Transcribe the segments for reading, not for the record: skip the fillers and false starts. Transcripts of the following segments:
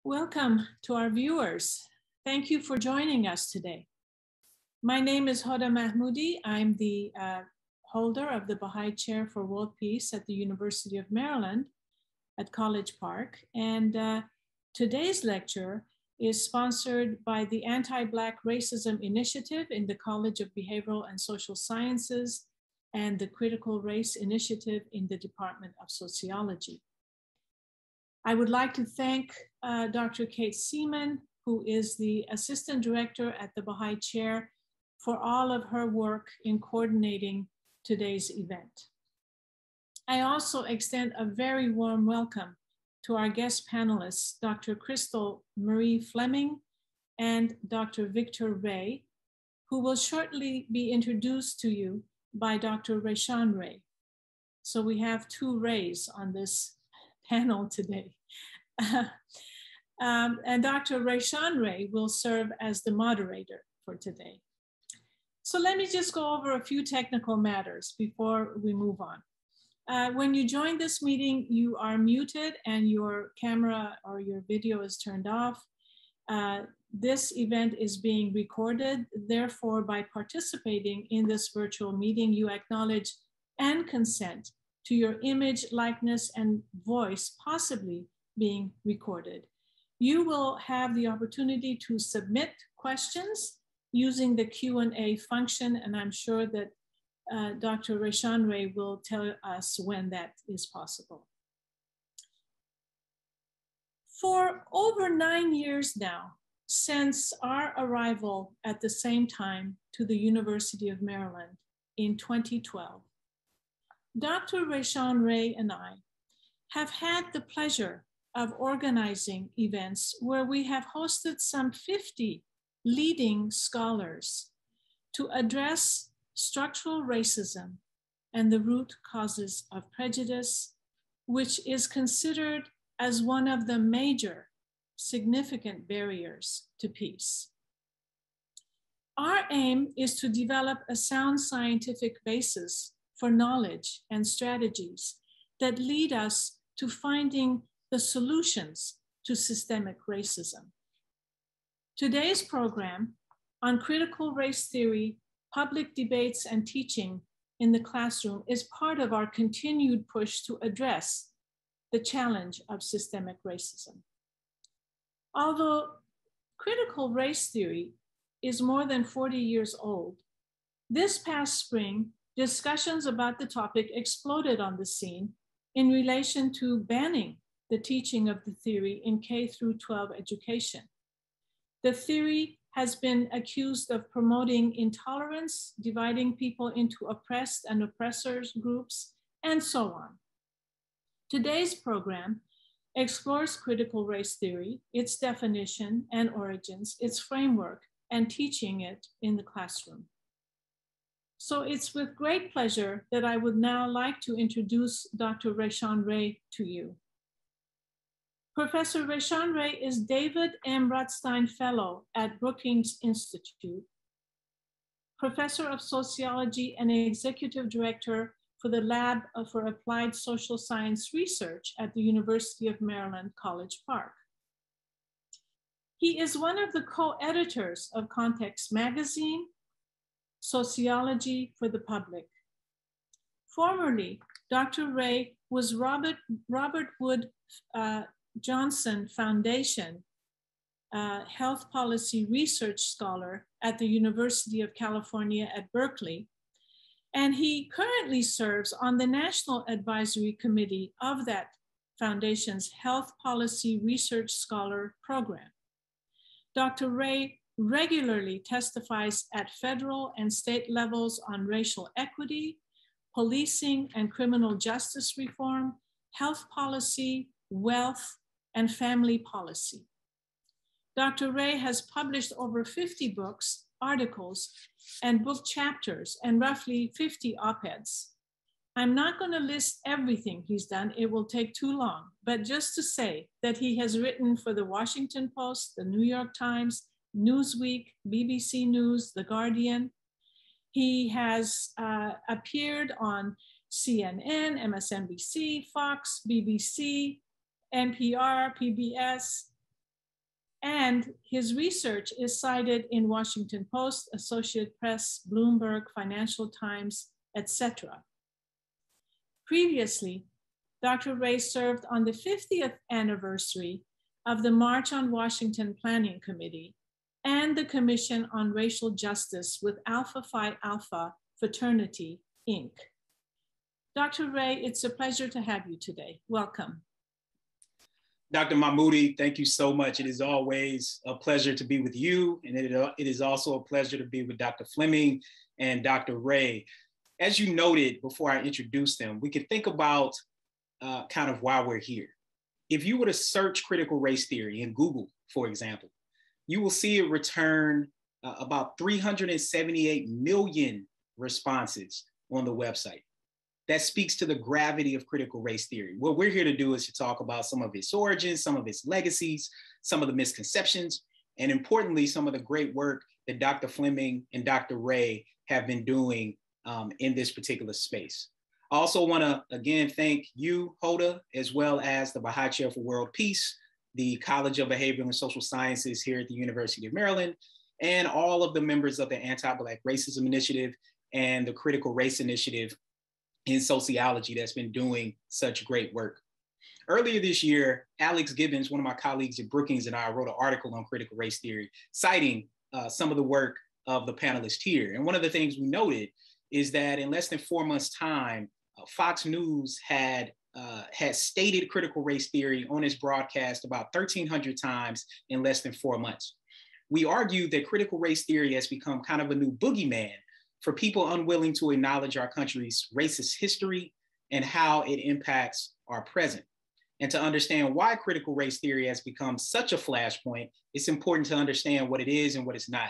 Welcome to our viewers. Thank you for joining us today. My name is Hoda Mahmoudi. I'm the holder of the Bahá'í Chair for World Peace at the University of Maryland at College Park. And today's lecture is sponsored by the Anti-Black Racism Initiative in the College of Behavioral and Social Sciences and the Critical Race Initiative in the Department of Sociology. I would like to thank Dr. Kate Seaman, who is the Assistant Director at the Bahá'í Chair, for all of her work in coordinating today's event. I also extend a very warm welcome to our guest panelists, Dr. Crystal Marie Fleming and Dr. Victor Ray, who will shortly be introduced to you by Dr. Rashawn Ray. So we have two Rays on this panel today. And Dr. Rashawn Ray will serve as the moderator for today. So let me just go over a few technical matters before we move on. When you join this meeting, you are muted and your camera or your video is turned off. This event is being recorded. Therefore, by participating in this virtual meeting, you acknowledge and consent to your image, likeness, and voice possibly being recorded. You will have the opportunity to submit questions using the Q&A function, and I'm sure that Dr. Rashawn Ray will tell us when that is possible. For over 9 years now, since our arrival at the same time to the University of Maryland in 2012, Dr. Rashawn Ray and I have had the pleasure of organizing events where we have hosted some 50 leading scholars to address structural racism and the root causes of prejudice, which is considered as one of the major significant barriers to peace. Our aim is to develop a sound scientific basis for knowledge and strategies that lead us to finding the solutions to systemic racism. Today's program on critical race theory, public debates, and teaching in the classroom is part of our continued push to address the challenge of systemic racism. Although critical race theory is more than 40 years old, this past spring, discussions about the topic exploded on the scene in relation to banning the teaching of the theory in K-12 education. The theory has been accused of promoting intolerance, dividing people into oppressed and oppressors groups, and so on. Today's program explores critical race theory, its definition and origins, its framework, and teaching it in the classroom. So it's with great pleasure that I would now like to introduce Dr. Rashawn Ray to you. Professor Rashawn Ray is David M. Rubenstein Fellow at Brookings Institute, Professor of Sociology and Executive Director for the Lab for Applied Social Science Research at the University of Maryland, College Park. He is one of the co-editors of Context Magazine, Sociology for the Public. Formerly, Dr. Ray was Robert Wood Johnson Foundation Health Policy Research Scholar at the University of California at Berkeley, and he currently serves on the National Advisory Committee of that foundation's Health Policy Research Scholar Program. Dr. Ray regularly testifies at federal and state levels on racial equity, policing and criminal justice reform, health policy, wealth, and family policy. Dr. Ray has published over 50 books, articles, and book chapters, and roughly 50 op-eds. I'm not going to list everything he's done, it will take too long, but just to say that he has written for the Washington Post, the New York Times, Newsweek, BBC News, The Guardian. He has appeared on CNN, MSNBC, Fox, BBC, NPR, PBS, And his research is cited in Washington Post, Associated Press, Bloomberg, Financial Times, etc. Previously, Dr. Ray served on the 50th anniversary of the March on Washington Planning Committee and the Commission on Racial Justice with Alpha Phi Alpha Fraternity, Inc. Dr. Ray, it's a pleasure to have you today. Welcome. Dr. Mahmoudi, thank you so much. It is always a pleasure to be with you, and it is also a pleasure to be with Dr. Fleming and Dr. Ray. As you noted before I introduced them, we could think about kind of why we're here. If you were to search critical race theory in Google, for example, you will see it return about 378 million responses on the website. That speaks to the gravity of critical race theory. What we're here to do is to talk about some of its origins, some of its legacies, some of the misconceptions, and importantly, some of the great work that Dr. Fleming and Dr. Ray have been doing in this particular space. I also want to, again, thank you, Hoda, as well as the Bahá'í Chair for World Peace, the College of Behavioral and Social Sciences here at the University of Maryland, and all of the members of the Anti-Black Racism Initiative and the Critical Race Initiative in sociology that's been doing such great work. Earlier this year, Alex Gibbons, one of my colleagues at Brookings, and I wrote an article on critical race theory, citing some of the work of the panelists here. And one of the things we noted is that in less than 4 months' time, Fox News had stated critical race theory on its broadcast about 1,300 times in less than 4 months. We argued that critical race theory has become kind of a new boogeyman for people unwilling to acknowledge our country's racist history and how it impacts our present. And to understand why critical race theory has become such a flashpoint, it's important to understand what it is and what it's not.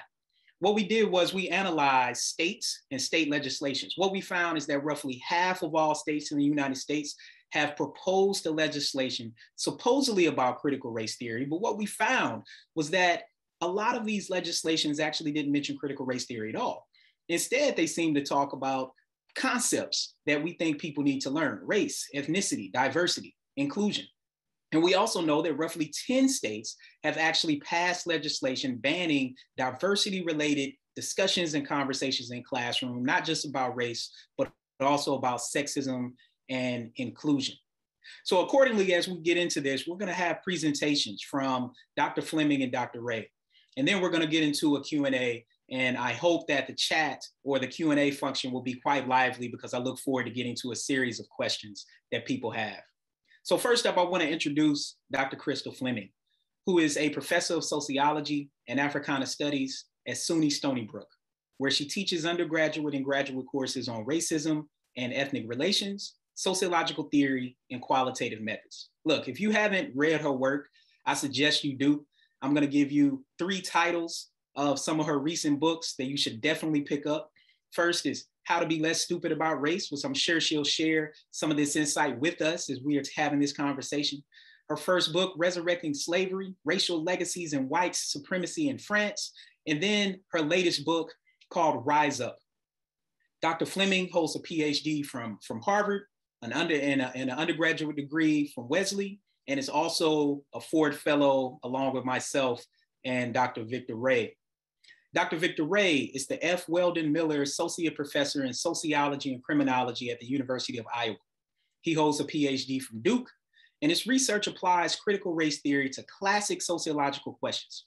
What we did was we analyzed states and state legislations. What we found is that roughly half of all states in the United States have proposed a legislation supposedly about critical race theory. But what we found was that a lot of these legislations actually didn't mention critical race theory at all. Instead, they seem to talk about concepts that we think people need to learn: race, ethnicity, diversity, inclusion. And we also know that roughly 10 states have actually passed legislation banning diversity-related discussions and conversations in classroom, not just about race, but also about sexism and inclusion. So accordingly, as we get into this, we're gonna have presentations from Dr. Fleming and Dr. Ray. And then we're gonna get into a Q&A. And I hope that the chat or the Q&A function will be quite lively, because I look forward to getting to a series of questions that people have. So first up, I want to introduce Dr. Crystal Fleming, who is a professor of sociology and Africana studies at SUNY Stony Brook, where she teaches undergraduate and graduate courses on racism and ethnic relations, sociological theory, and qualitative methods. Look, if you haven't read her work, I suggest you do. I'm going to give you 3 titles of some of her recent books that you should definitely pick up. First is How to Be Less Stupid About Race, which I'm sure she'll share some of this insight with us as we are having this conversation. Her first book, Resurrecting Slavery, Racial Legacies and White Supremacy in France. And then her latest book called Rise Up. Dr. Fleming holds a PhD from Harvard, an undergraduate degree from Wesley, and is also a Ford Fellow along with myself and Dr. Victor Ray. Dr. Victor Ray is the F. Weldon Miller Associate Professor in Sociology and Criminology at the University of Iowa. He holds a PhD from Duke, and his research applies critical race theory to classic sociological questions.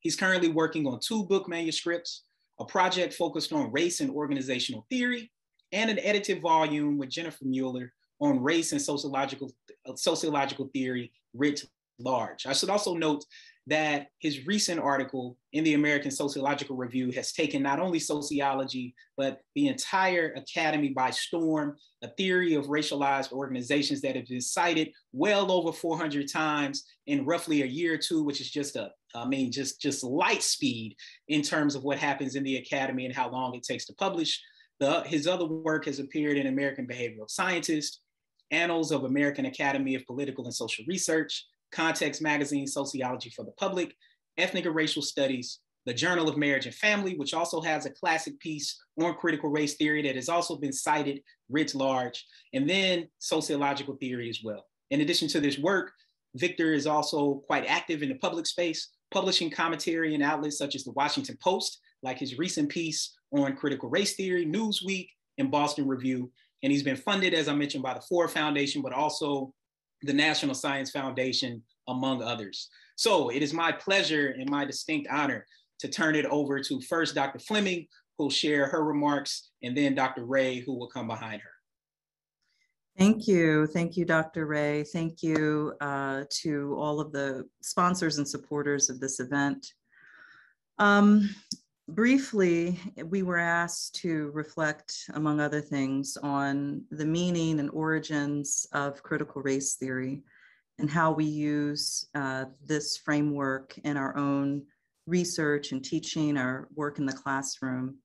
He's currently working on 2 book manuscripts, a project focused on race and organizational theory, and an edited volume with Jennifer Mueller on race and sociological theory writ large. I should also note that his recent article in the American Sociological Review has taken not only sociology, but the entire academy by storm, a theory of racialized organizations that have been cited well over 400 times in roughly a year or 2, which is just light speed in terms of what happens in the academy and how long it takes to publish. His other work has appeared in American Behavioral Scientist, Annals of American Academy of Political and Social Research, Context Magazine, Sociology for the Public, Ethnic and Racial Studies, the Journal of Marriage and Family, which also has a classic piece on critical race theory that has also been cited writ large, and then sociological theory as well. In addition to this work, Victor is also quite active in the public space, publishing commentary in outlets such as the Washington Post, like his recent piece on critical race theory, Newsweek, and Boston Review. And he's been funded, as I mentioned, by the Ford Foundation, but also the National Science Foundation, among others. So it is my pleasure and my distinct honor to turn it over to first Dr. Fleming, who'll share her remarks, and then Dr. Ray, who will come behind her. Thank you, Dr. Ray. Thank you to all of the sponsors and supporters of this event. Briefly, we were asked to reflect, among other things, on the meaning and origins of critical race theory and how we use this framework in our own research and teaching, our work in the classroom.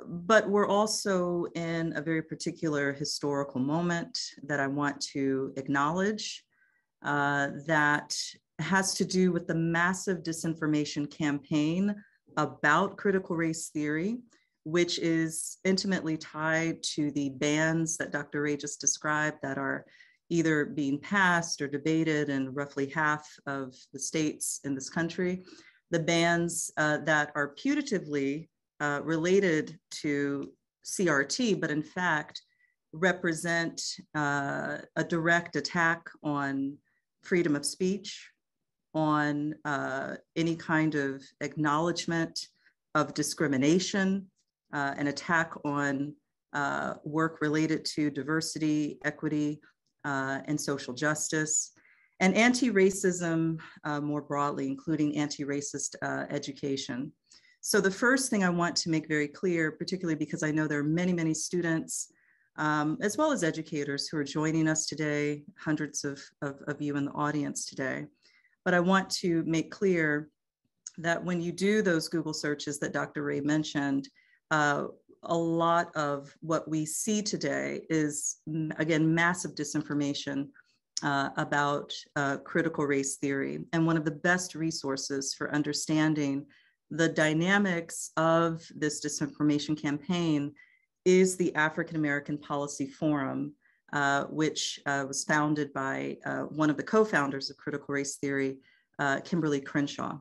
But we're also in a very particular historical moment that I want to acknowledge that has to do with the massive disinformation campaign about critical race theory, which is intimately tied to the bans that Dr. Ray just described that are either being passed or debated in roughly half of the states in this country. The bans that are putatively related to CRT, but in fact represent a direct attack on freedom of speech, on any kind of acknowledgement of discrimination, an attack on work related to diversity, equity, and social justice, and anti-racism more broadly, including anti-racist education. So the first thing I want to make very clear, particularly because I know there are many, many students, as well as educators who are joining us today, hundreds of you in the audience today. But I want to make clear that when you do those Google searches that Dr. Ray mentioned, a lot of what we see today is, again, massive disinformation about critical race theory. And one of the best resources for understanding the dynamics of this disinformation campaign is the African American Policy Forum, which was founded by one of the co-founders of critical race theory, Kimberly Crenshaw.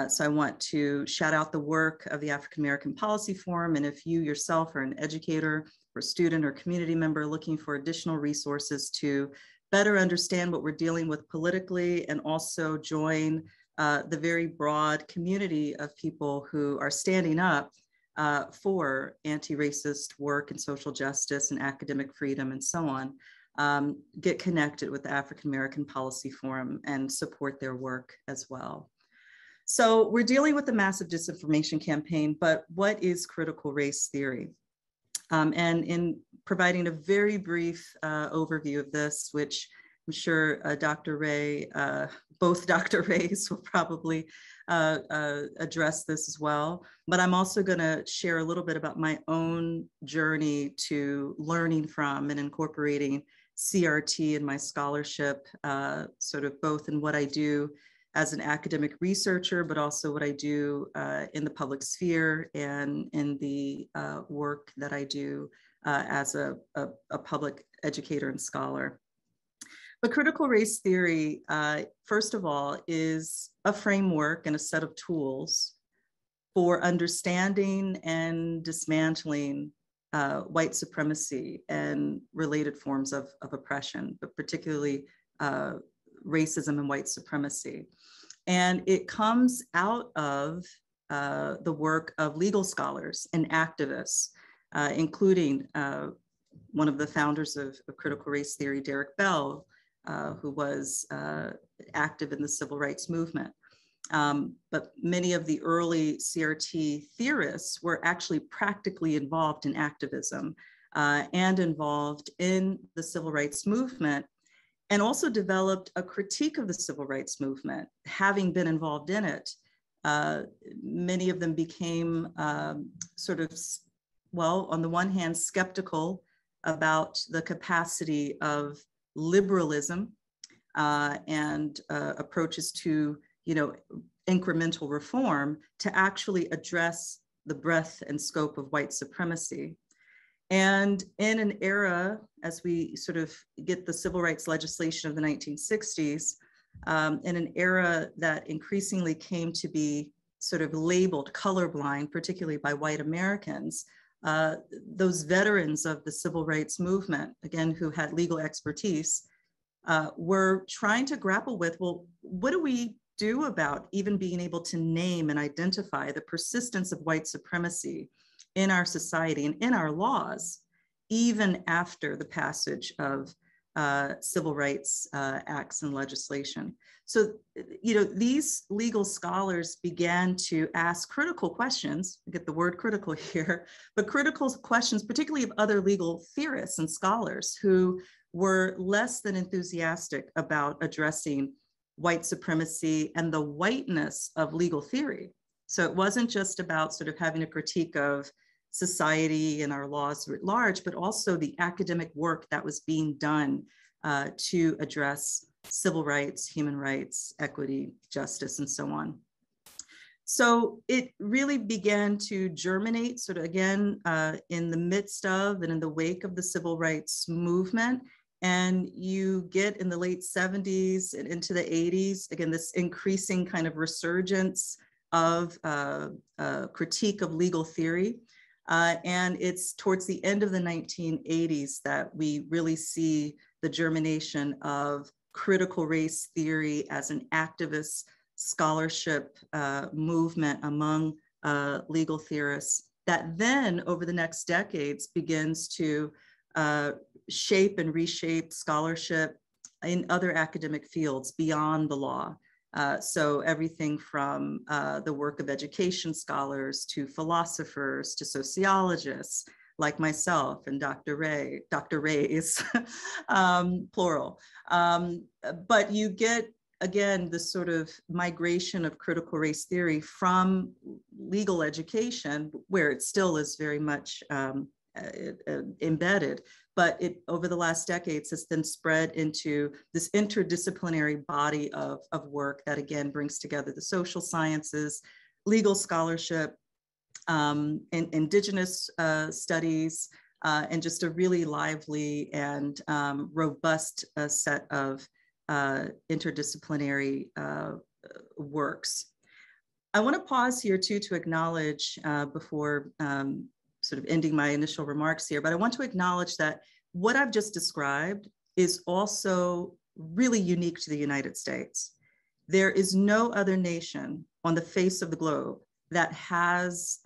So I want to shout out the work of the African American Policy Forum, and if you yourself are an educator or student or community member looking for additional resources to better understand what we're dealing with politically and also join the very broad community of people who are standing up for anti-racist work and social justice and academic freedom and so on, get connected with the African American Policy Forum and support their work as well. So we're dealing with a massive disinformation campaign, but what is critical race theory? And in providing a very brief overview of this, which I'm sure Dr. Ray, both Dr. Rays will probably address this as well. But I'm also going to share a little bit about my own journey to learning from and incorporating CRT in my scholarship, sort of both in what I do as an academic researcher, but also what I do in the public sphere and in the work that I do as a public educator and scholar. But critical race theory, first of all, is a framework and a set of tools for understanding and dismantling white supremacy and related forms of oppression, but particularly racism and white supremacy. And it comes out of the work of legal scholars and activists, including one of the founders of critical race theory, Derek Bell, who was active in the civil rights movement. But many of the early CRT theorists were actually practically involved in activism and involved in the civil rights movement, and also developed a critique of the civil rights movement. Having been involved in it, many of them became sort of, well, on the one hand, skeptical about the capacity of liberalism and approaches to, incremental reform to actually address the breadth and scope of white supremacy. And in an era, as we sort of get the civil rights legislation of the 1960s, in an era that increasingly came to be sort of labeled colorblind, particularly by white Americans, those veterans of the civil rights movement, again, who had legal expertise, were trying to grapple with, well, what do we do about even being able to name and identify the persistence of white supremacy in our society and in our laws, even after the passage of civil rights acts and legislation. So, these legal scholars began to ask critical questions, I get the word critical here, but critical questions, particularly of other legal theorists and scholars who were less than enthusiastic about addressing white supremacy and the whiteness of legal theory. So it wasn't just about sort of having a critique of society and our laws writ large, but also the academic work that was being done to address civil rights, human rights, equity, justice, and so on. So it really began to germinate sort of again in the midst of and in the wake of the civil rights movement. And you get in the late 70s and into the 80s, again, this increasing kind of resurgence of critique of legal theory. And it's towards the end of the 1980s that we really see the germination of critical race theory as an activist scholarship movement among legal theorists that then over the next decades begins to shape and reshape scholarship in other academic fields beyond the law. So everything from the work of education scholars to philosophers to sociologists like myself and Dr. Ray's, plural. But you get, again, this sort of migration of critical race theory from legal education, where it still is very much embedded, but it over the last decades has then spread into this interdisciplinary body of work that again brings together the social sciences, legal scholarship, and indigenous studies, and just a really lively and robust set of interdisciplinary works. I want to pause here too to acknowledge before sort of ending my initial remarks here, but I want to acknowledge that what I've just described is also really unique to the United States. There is no other nation on the face of the globe that has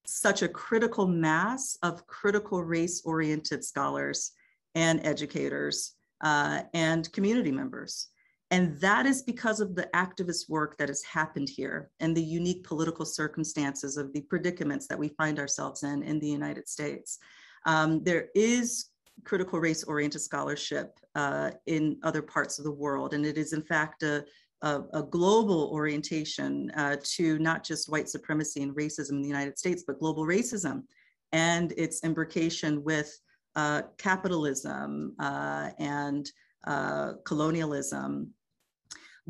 such a critical mass of critical race-oriented scholars and educators and community members. And that is because of the activist work that has happened here and the unique political circumstances of the predicaments that we find ourselves in the United States. There is critical race-oriented scholarship in other parts of the world, and it is in fact a global orientation to not just white supremacy and racism in the United States, but global racism and its imbrication with capitalism and colonialism.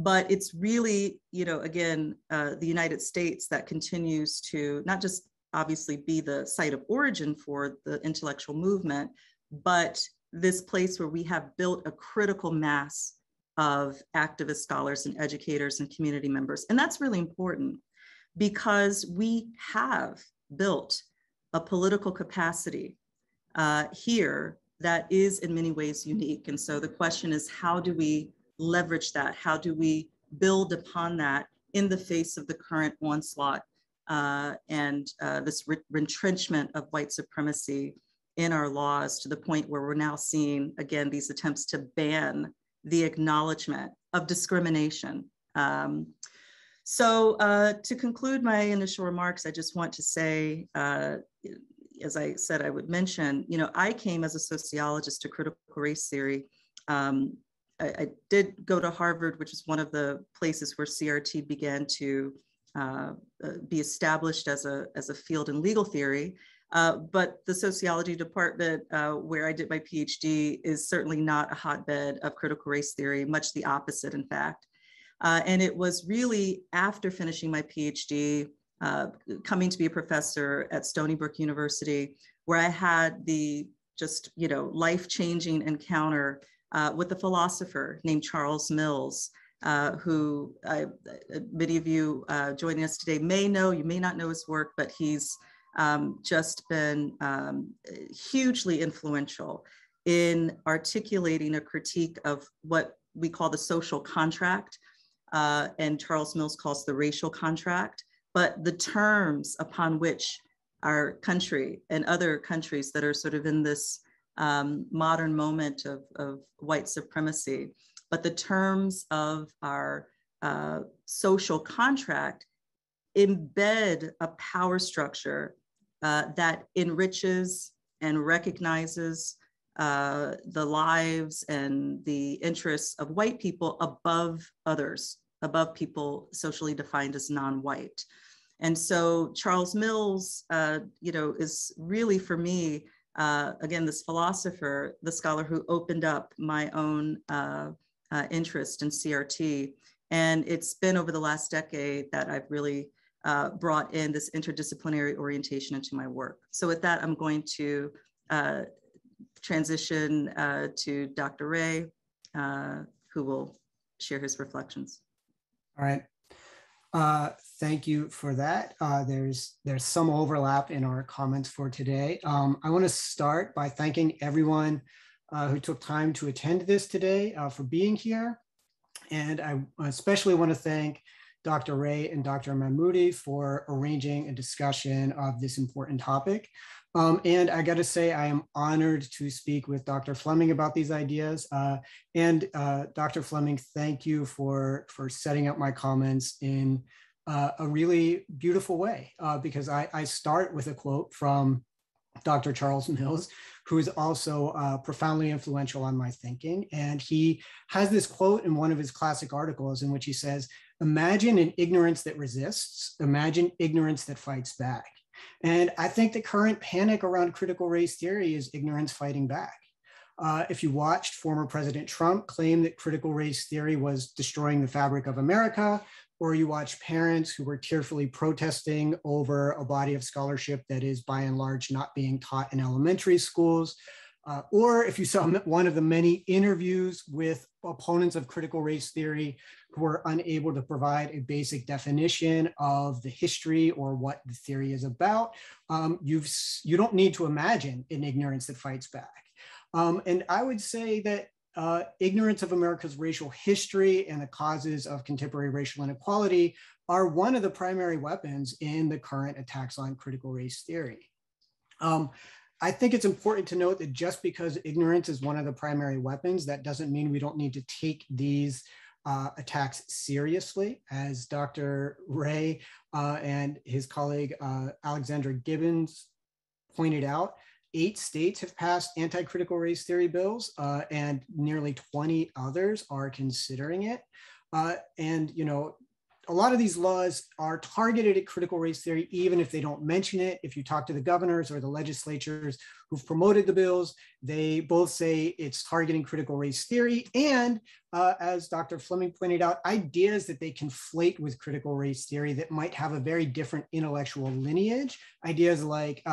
But it's really, again, the United States that continues to not just obviously be the site of origin for the intellectual movement, but this place where we have built a critical mass of activist scholars and educators and community members. And that's really important because we have built a political capacity here that is in many ways unique. And so the question is, how do we leverage that? How do we build upon that in the face of the current onslaught and this retrenchment of white supremacy in our laws to the point where we're now seeing, again, these attempts to ban the acknowledgement of discrimination. So to conclude my initial remarks, I just want to say, as I said, I would mention, I came as a sociologist to critical race theory. I did go to Harvard, which is one of the places where CRT began to be established as a field in legal theory. But the sociology department where I did my PhD is certainly not a hotbed of critical race theory, much the opposite, in fact. And it was really after finishing my PhD, coming to be a professor at Stony Brook University, where I had the just, life-changing encounter with a philosopher named Charles Mills, who many of you joining us today may know. You may not know his work, but he's just been hugely influential in articulating a critique of what we call the social contract, and Charles Mills calls the racial contract, but the terms upon which our country and other countries that are sort of in this modern moment of white supremacy, but the terms of our social contract embed a power structure that enriches and recognizes the lives and the interests of white people above others, above people socially defined as non-white. And so Charles Mills, is really, for me, again, this philosopher, the scholar who opened up my own interest in CRT. And it's been over the last decade that I've really brought in this interdisciplinary orientation into my work. So with that, I'm going to transition to Dr. Ray, who will share his reflections. All right. Thank you for that. There's some overlap in our comments for today. I want to start by thanking everyone who took time to attend this today for being here. And I especially want to thank Dr. Ray and Dr. Mahmoudi for arranging a discussion of this important topic. And I got to say, I am honored to speak with Dr. Fleming about these ideas. And Dr. Fleming, thank you for setting up my comments in a really beautiful way, because I start with a quote from Dr. Charles Mills, who is also profoundly influential on my thinking. And he has this quote in one of his classic articles in which he says, "Imagine an ignorance that resists, imagine ignorance that fights back." And I think the current panic around critical race theory is ignorance fighting back. If you watched former President Trump claim that critical race theory was destroying the fabric of America, or you watch parents who were tearfully protesting over a body of scholarship that is by and large not being taught in elementary schools, or if you saw one of the many interviews with opponents of critical race theory who were unable to provide a basic definition of the history or what the theory is about, you don't need to imagine an ignorance that fights back. And I would say that ignorance of America's racial history and the causes of contemporary racial inequality are one of the primary weapons in the current attacks on critical race theory. I think it's important to note that just because ignorance is one of the primary weapons, that doesn't mean we don't need to take these attacks seriously. As Dr. Ray and his colleague Alexandra Gibbons pointed out, 8 states have passed anti-critical race theory bills, and nearly 20 others are considering it. And a lot of these laws are targeted at critical race theory, even if they don't mention it. If you talk to the governors or the legislatures who've promoted the bills, they both say it's targeting critical race theory. And as Dr. Fleming pointed out, ideas that they conflate with critical race theory that might have a very different intellectual lineage, ideas like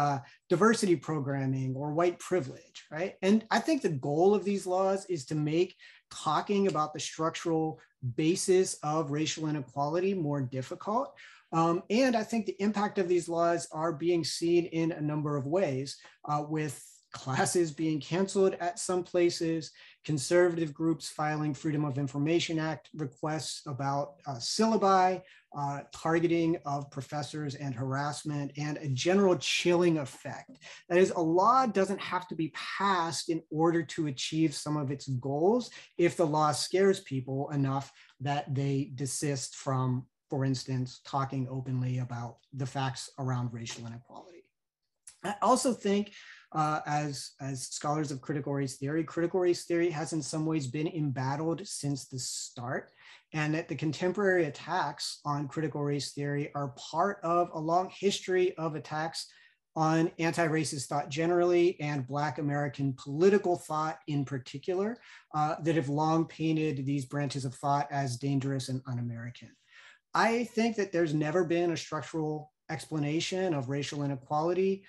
diversity programming or white privilege, right? And I think the goal of these laws is to make talking about the structural basis of racial inequality more difficult. And I think the impact of these laws are being seen in a number of ways, with classes being canceled at some places, conservative groups filing Freedom of Information Act requests about syllabi, targeting of professors and harassment, and a general chilling effect. That is, a law doesn't have to be passed in order to achieve some of its goals if the law scares people enough that they desist from, for instance, talking openly about the facts around racial inequality. I also think as scholars of critical race theory has in some ways been embattled since the start, and that the contemporary attacks on critical race theory are part of a long history of attacks on anti-racist thought generally and Black American political thought in particular, that have long painted these branches of thought as dangerous and un-American. I think that there's never been a structural explanation of racial inequality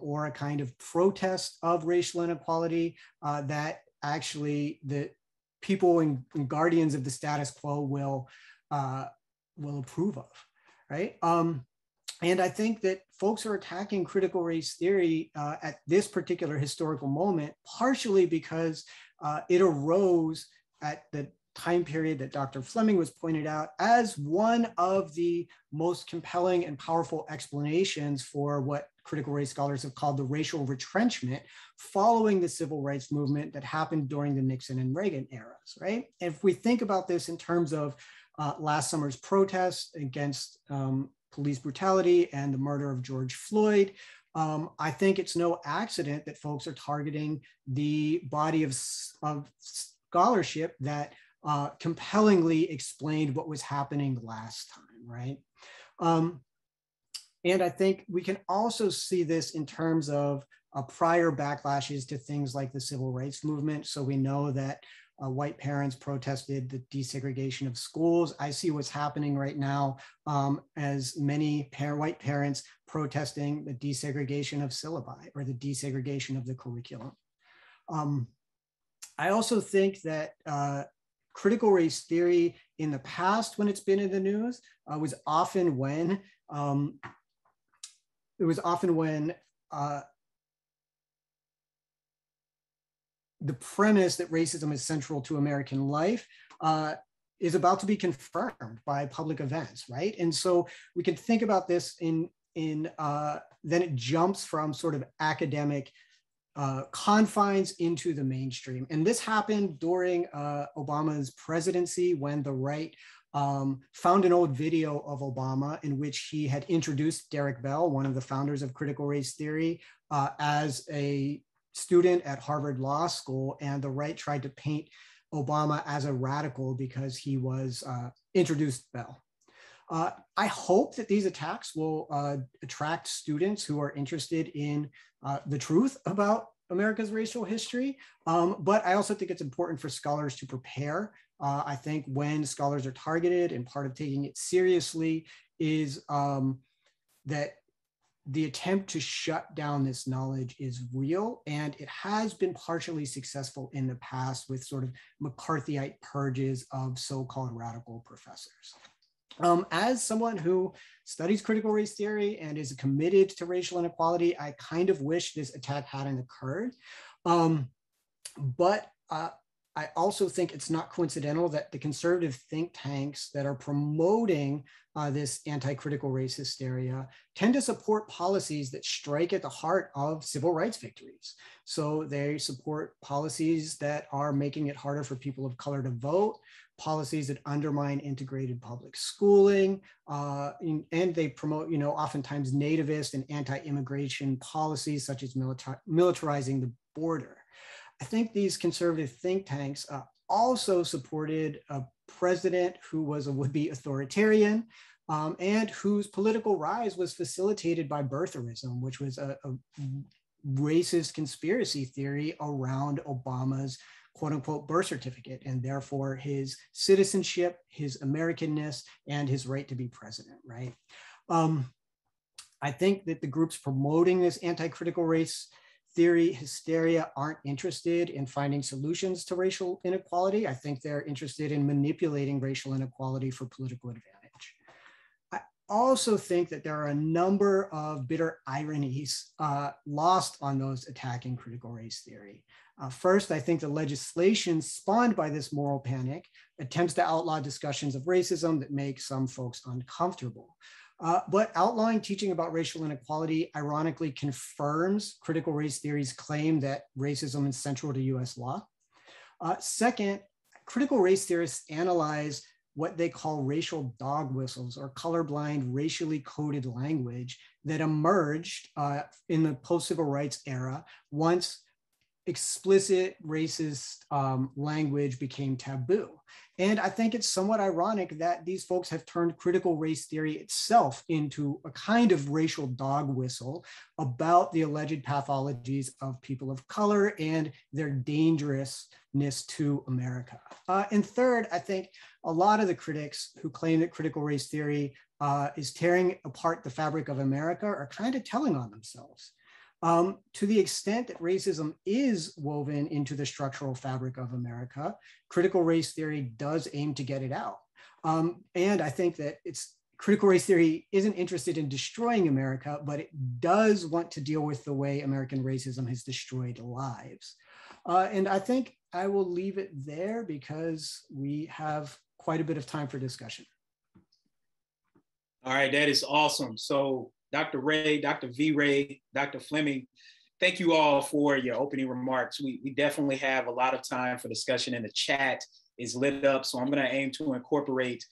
or a kind of protest of racial inequality that actually the people and guardians of the status quo will approve of, right? And I think that folks are attacking critical race theory at this particular historical moment, partially because it arose at the time period that Dr. Fleming was pointed out as one of the most compelling and powerful explanations for what critical race scholars have called the racial retrenchment following the civil rights movement that happened during the Nixon and Reagan eras, right? If we think about this in terms of last summer's protests against police brutality and the murder of George Floyd, I think it's no accident that folks are targeting the body of scholarship that compellingly explained what was happening last time, right? And I think we can also see this in terms of prior backlashes to things like the civil rights movement. So we know that white parents protested the desegregation of schools. I see what's happening right now as many white parents protesting the desegregation of syllabi or the desegregation of the curriculum. I also think that critical race theory in the past, when it's been in the news, was often when the premise that racism is central to American life is about to be confirmed by public events, right? And so we can think about this then it jumps from sort of academic confines into the mainstream. And this happened during Obama's presidency when the right found an old video of Obama in which he had introduced Derek Bell, one of the founders of critical race theory, as a student at Harvard Law School, and the right tried to paint Obama as a radical because he was introduced Bell. I hope that these attacks will attract students who are interested in the truth about America's racial history, but I also think it's important for scholars to prepare. I think when scholars are targeted, and part of taking it seriously is that the attempt to shut down this knowledge is real, and it has been partially successful in the past with sort of McCarthyite purges of so-called radical professors. As someone who studies critical race theory and is committed to racial inequality, I kind of wish this attack hadn't occurred. But I also think it's not coincidental that the conservative think tanks that are promoting this anti-critical race hysteria tend to support policies that strike at the heart of civil rights victories. So they support policies that are making it harder for people of color to vote, policies that undermine integrated public schooling, and they promote, oftentimes nativist and anti-immigration policies such as militarizing the border. I think these conservative think tanks also supported a president who was a would-be authoritarian and whose political rise was facilitated by birtherism, which was a racist conspiracy theory around Obama's quote unquote birth certificate, and therefore his citizenship, his Americanness, and his right to be president, right? I think that the groups promoting this anti-critical race theory hysteria aren't interested in finding solutions to racial inequality. I think they're interested in manipulating racial inequality for political advantage. I also think that there are a number of bitter ironies lost on those attacking critical race theory. First, I think the legislation spawned by this moral panic attempts to outlaw discussions of racism that make some folks uncomfortable. But outlawing teaching about racial inequality ironically confirms critical race theory's claim that racism is central to US law. Second, critical race theorists analyze what they call racial dog whistles or colorblind racially coded language that emerged in the post-civil rights era once explicit racist language became taboo. And I think it's somewhat ironic that these folks have turned critical race theory itself into a kind of racial dog whistle about the alleged pathologies of people of color and their dangerousness to America. And third, I think a lot of the critics who claim that critical race theory is tearing apart the fabric of America are kind of telling on themselves. To the extent that racism is woven into the structural fabric of America, critical race theory does aim to get it out. And I think that critical race theory isn't interested in destroying America, but it does want to deal with the way American racism has destroyed lives. And I think I will leave it there because we have quite a bit of time for discussion. All right, that is awesome. So Dr. Ray, Dr. V. Ray, Dr. Fleming, thank you all for your opening remarks. We definitely have a lot of time for discussion, and the chat is lit up. So I'm going to aim to incorporate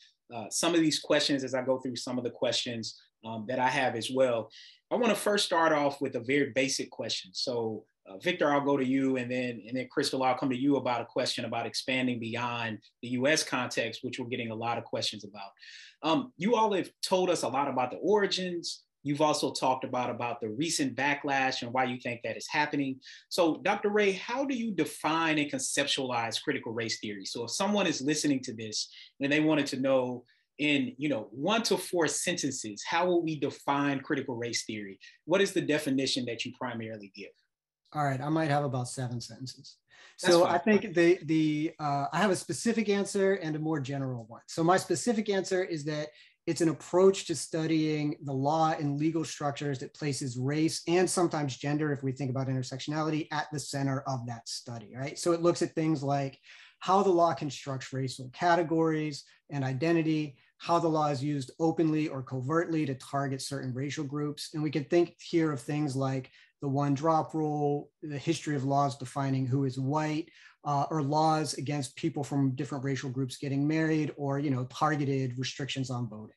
some of these questions as I go through some of the questions that I have as well. I want to first start off with a very basic question. So Victor, I'll go to you, and then Crystal, I'll come to you about a question about expanding beyond the US context, which we're getting a lot of questions about. You all have told us a lot about the origins. You've also talked about the recent backlash and why you think that is happening. So Dr. Ray, how do you define and conceptualize critical race theory? So if someone is listening to this and they wanted to know in 1 to 4 sentences, how will we define critical race theory? What is the definition that you primarily give? All right, I might have about 7 sentences. That's so fine. I think I have a specific answer and a more general one. So my specific answer is that it's an approach to studying the law and legal structures that places race and sometimes gender, if we think about intersectionality, at the center of that study, right? So it looks at things like how the law constructs racial categories and identity, how the law is used openly or covertly to target certain racial groups. And we can think here of things like the one-drop rule, the history of laws defining who is white, or laws against people from different racial groups getting married, or targeted restrictions on voting.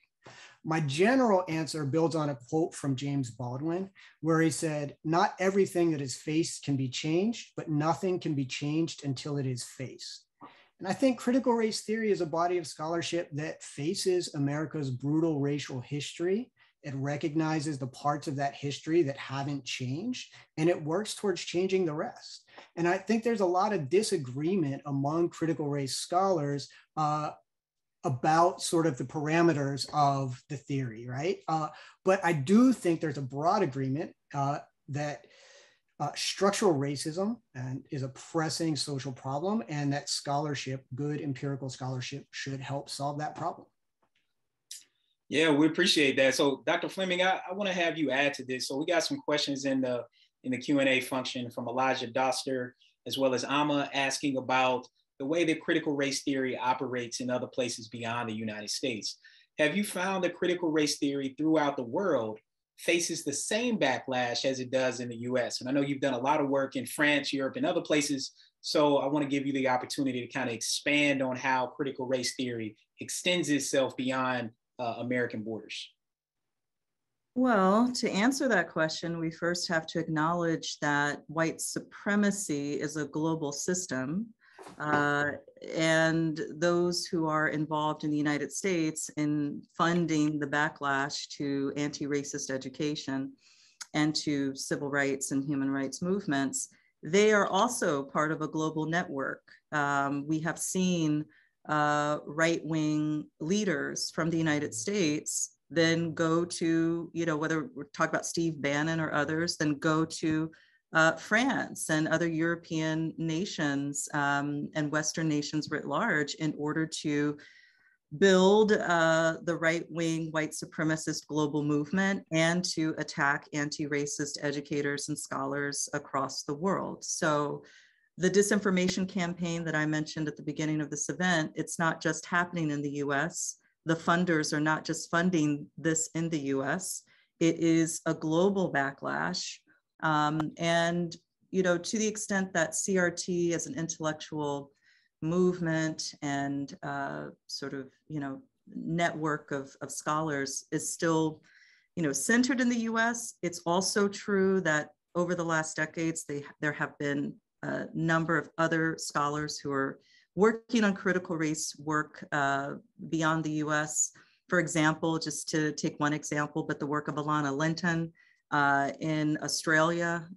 My general answer builds on a quote from James Baldwin, where he said, "Not everything that is faced can be changed, but nothing can be changed until it is faced." And I think critical race theory is a body of scholarship that faces America's brutal racial history. It recognizes the parts of that history that haven't changed, and it works towards changing the rest. And I think there's a lot of disagreement among critical race scholars about sort of the parameters of the theory, right? But I do think there's a broad agreement that structural racism is a pressing social problem, and that scholarship, good empirical scholarship, should help solve that problem. Yeah, we appreciate that. So Dr. Fleming, I want to have you add to this. So we got some questions in the Q&A function from Elijah Doster, as well as Amma, asking about the way that critical race theory operates in other places beyond the United States. Have you found that critical race theory throughout the world faces the same backlash as it does in the US? And I know you've done a lot of work in France, Europe, and other places. So I want to give you the opportunity to kind of expand on how critical race theory extends itself beyond American borders. Well, to answer that question, we first have to acknowledge that white supremacy is a global system. And those who are involved in the United States in funding the backlash to anti-racist education and to civil rights and human rights movements, they are also part of a global network. We have seen right-wing leaders from the United States then go to, whether we're talking about Steve Bannon or others, then go to France and other European nations and Western nations writ large in order to build the right-wing white supremacist global movement and to attack anti-racist educators and scholars across the world. So the disinformation campaign that I mentioned at the beginning of this event, it's not just happening in the US. The funders are not just funding this in the US. It is a global backlash. And, to the extent that CRT as an intellectual movement and sort of, network of scholars is still, centered in the US, it's also true that over the last decades, there have been a number of other scholars who are working on critical race work beyond the US. For example, just to take one example, but the work of Alana Linton in Australia,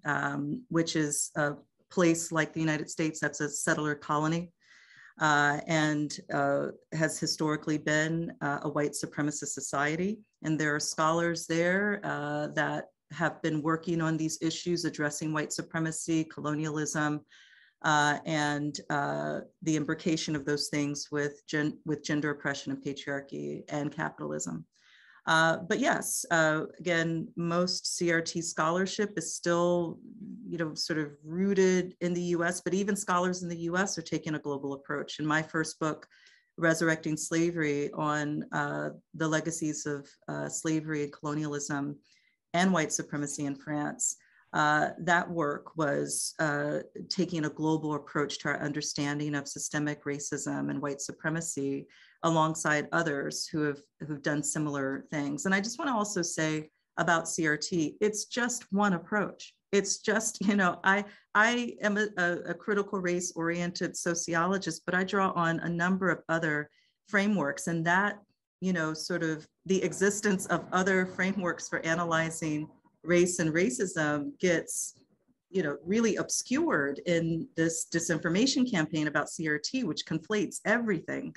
which is a place like the United States that's a settler colony and has historically been a white supremacist society. And there are scholars there that have been working on these issues, addressing white supremacy, colonialism, and the imbrication of those things with gender oppression and patriarchy and capitalism. But yes, again, most CRT scholarship is still, sort of rooted in the US, but even scholars in the US are taking a global approach. In my first book, Resurrecting Slavery, on the legacies of slavery and colonialism and white supremacy in France, that work was taking a global approach to our understanding of systemic racism and white supremacy, alongside others who've done similar things. And I just want to also say about CRT, it's just one approach. It's just, I am a critical race oriented sociologist, but I draw on a number of other frameworks, and that, sort of the existence of other frameworks for analyzing race and racism gets, really obscured in this disinformation campaign about CRT, which conflates everything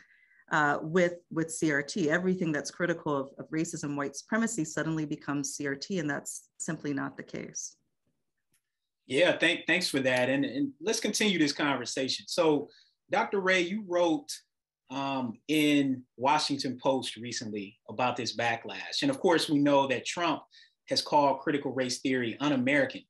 with CRT. Everything that's critical of racism, white supremacy suddenly becomes CRT, and that's simply not the case. Yeah, thanks for that. And let's continue this conversation. So, Dr. Ray, you wrote in Washington Post recently about this backlash. And of course, we know that Trump has called critical race theory un-American.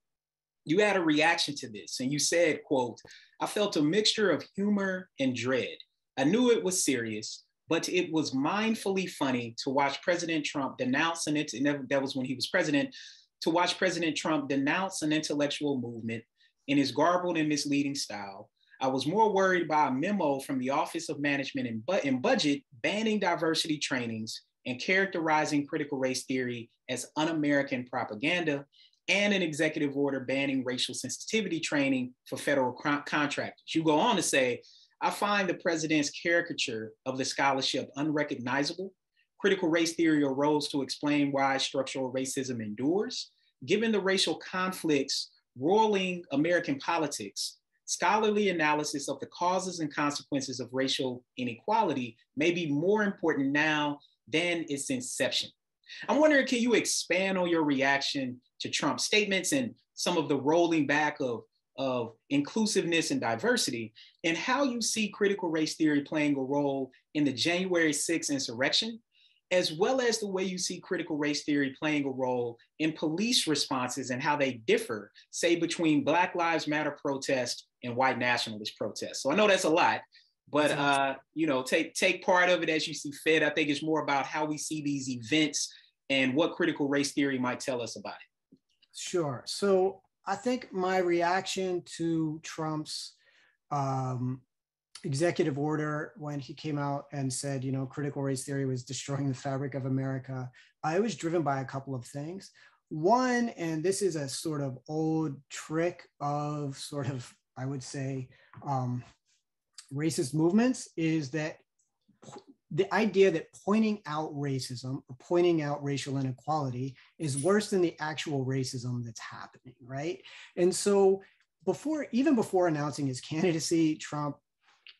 You had a reaction to this, and you said, quote, "I felt a mixture of humor and dread. I knew it was serious, but it was mindfully funny to watch President Trump denounce and that was when he was president, to watch President Trump denounce an intellectual movement in his garbled and misleading style. I was more worried by a memo from the Office of Management and Budget banning diversity trainings and characterizing critical race theory as un-American propaganda, and an executive order banning racial sensitivity training for federal contractors." You go on to say, "I find the president's caricature of the scholarship unrecognizable. Critical race theory arose to explain why structural racism endures. Given the racial conflicts roiling American politics, scholarly analysis of the causes and consequences of racial inequality may be more important now than its inception." I'm wondering, can you expand on your reaction to Trump's statements and some of the rolling back of inclusiveness and diversity, and how you see critical race theory playing a role in the January 6th insurrection, as well as the way you see critical race theory playing a role in police responses and how they differ, say, between Black Lives Matter protests and white nationalist protests. So I know that's a lot, but take part of it as you see fit. I think it's more about how we see these events and what critical race theory might tell us about it. Sure. So I think my reaction to Trump's executive order when he came out and said, critical race theory was destroying the fabric of America, I was driven by a couple of things. One, and this is a sort of old trick of sort of, I would say, racist movements, is that the idea that pointing out racism or pointing out racial inequality is worse than the actual racism that's happening, right? And so even before announcing his candidacy, Trump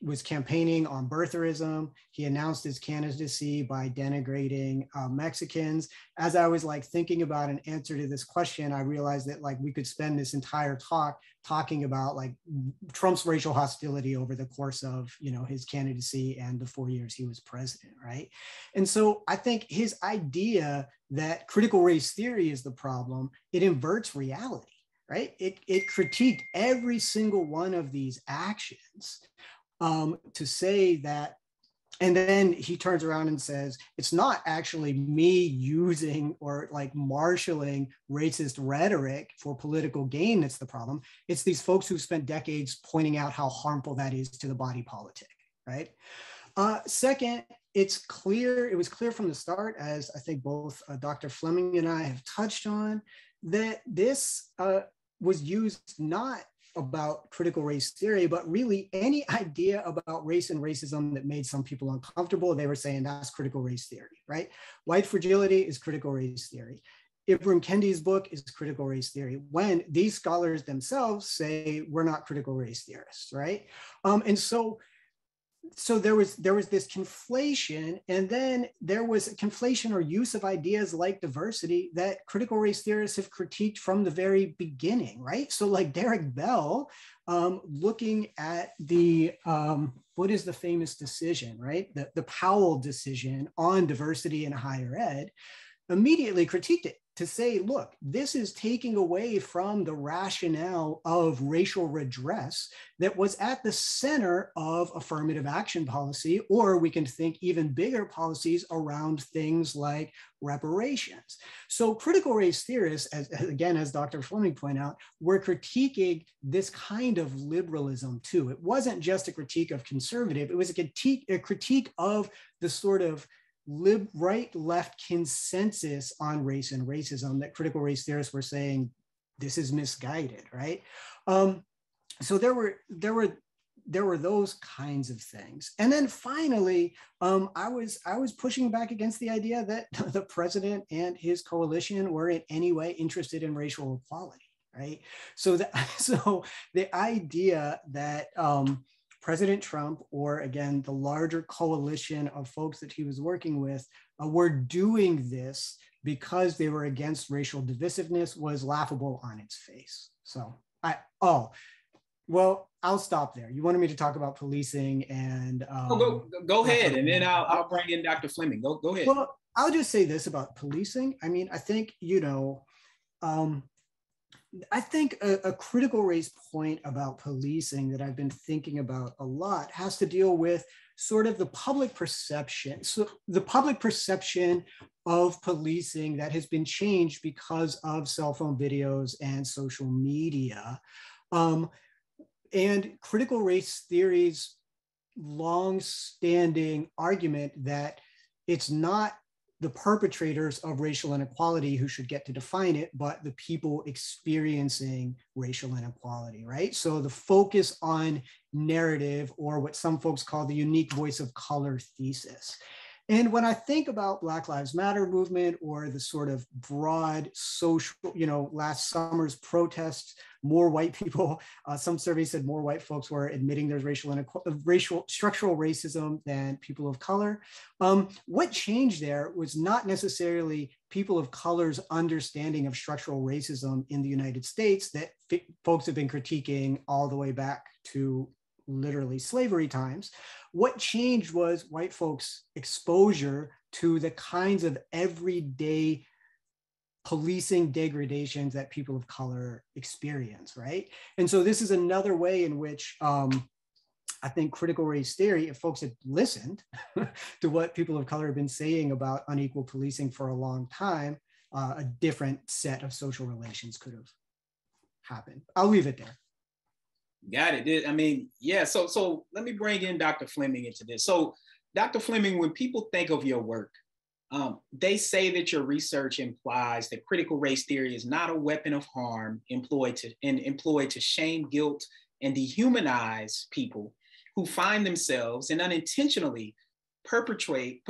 was campaigning on birtherism. He announced his candidacy by denigrating Mexicans. As I was thinking about an answer to this question, I realized that we could spend this entire talk talking about Trump's racial hostility over the course of his candidacy and the 4 years he was president, right? And so I think his idea that critical race theory is the problem, it inverts reality, right? It critiqued every single one of these actions to say that, and then he turns around and says, it's not actually me using or marshaling racist rhetoric for political gain that's the problem. It's these folks who spent decades pointing out how harmful that is to the body politic, right? Second, it was clear from the start, as I think both Dr. Fleming and I have touched on, that this was used not about critical race theory, but really any idea about race and racism that made some people uncomfortable. They were saying that's critical race theory, right? White fragility is critical race theory. Ibram Kendi's book is critical race theory, when these scholars themselves say we're not critical race theorists, right? And so so there was this conflation, and then there was a conflation or use of ideas like diversity that critical race theorists have critiqued from the very beginning, right? So like Derek Bell, looking at the, what is the famous decision, right? The Powell decision on diversity in higher ed, immediately critiqued it to say, look, this is taking away from the rationale of racial redress that was at the center of affirmative action policy, or we can think even bigger policies around things like reparations. So critical race theorists, as Dr. Fleming pointed out, were critiquing this kind of liberalism too. It wasn't just a critique of conservative, it was a critique of the sort of right-left consensus on race and racism that critical race theorists were saying this is misguided, right? So there were those kinds of things, and then finally, I was pushing back against the idea that the president and his coalition were in any way interested in racial equality, right? So the idea that President Trump, or again, the larger coalition of folks that he was working with, were doing this because they were against racial divisiveness was laughable on its face. So well, I'll stop there. You wanted me to talk about policing and- go ahead, and then I'll bring in Dr. Fleming. Go ahead. Well, I'll just say this about policing. I mean, I think, I think a critical race point about policing that I've been thinking about a lot has to deal with sort of the public perception. So the public perception of policing that has been changed because of cell phone videos and social media. And critical race theory's long-standing argument that it's not the perpetrators of racial inequality who should get to define it, but the people experiencing racial inequality, right? So the focus on narrative, or what some folks call the unique voice of color thesis. And when I think about Black Lives Matter movement, or the sort of broad social, last summer's protests, more white people, some surveys said more white folks were admitting there's structural racism than people of color. What changed there was not necessarily people of color's understanding of structural racism in the United States that folks have been critiquing all the way back to literally slavery times. What changed was white folks' exposure to the kinds of everyday policing degradations that people of color experience, right? And so this is another way in which I think critical race theory, if folks had listened to what people of color have been saying about unequal policing for a long time, a different set of social relations could have happened. I'll leave it there. Got it. I mean, yeah. So let me bring in Dr. Fleming into this. So Dr. Fleming, when people think of your work, they say that your research implies that critical race theory is not a weapon of harm employed to shame, guilt, and dehumanize people who find themselves and unintentionally perpetrate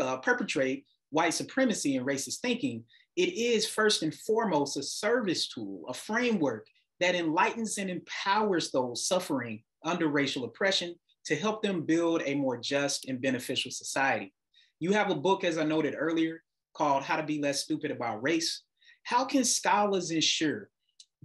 white supremacy and racist thinking. It is first and foremost a service tool, a framework that enlightens and empowers those suffering under racial oppression to help them build a more just and beneficial society. You have a book, as I noted earlier, called How to Be Less Stupid About Race. How can scholars ensure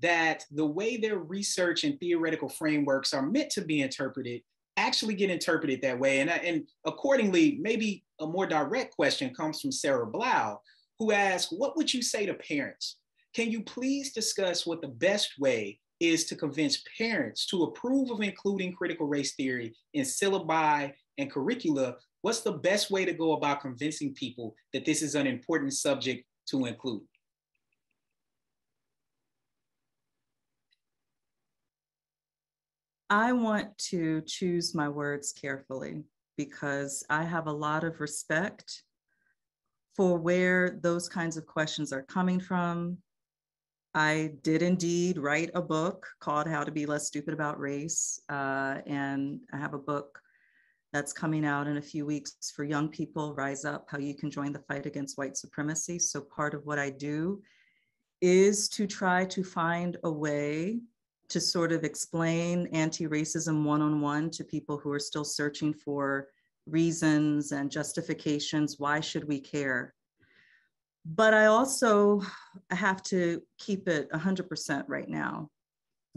that the way their research and theoretical frameworks are meant to be interpreted actually get interpreted that way? And accordingly, maybe a more direct question comes from Sarah Blau, who asks, what would you say to parents? Can you please discuss what the best way is to convince parents to approve of including critical race theory in syllabi and curricula? What's the best way to go about convincing people that this is an important subject to include? I want to choose my words carefully because I have a lot of respect for where those kinds of questions are coming from. I did indeed write a book called How to Be Less Stupid About Race. And I have a book that's coming out in a few weeks for young people, Rise Up, How You Can Join the Fight Against White Supremacy. So part of what I do is to try to find a way to sort of explain anti-racism one-on-one to people who are still searching for reasons and justifications. Why should we care? But I also have to keep it 100% right now,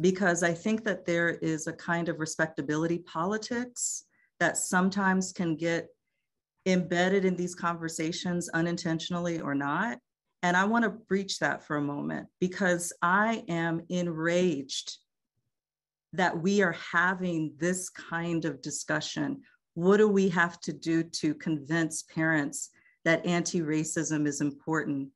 because I think that there is a kind of respectability politics that sometimes can get embedded in these conversations unintentionally or not. And I want to breach that for a moment, because I am enraged that we are having this kind of discussion. What do we have to do to convince parents that anti-racism is important?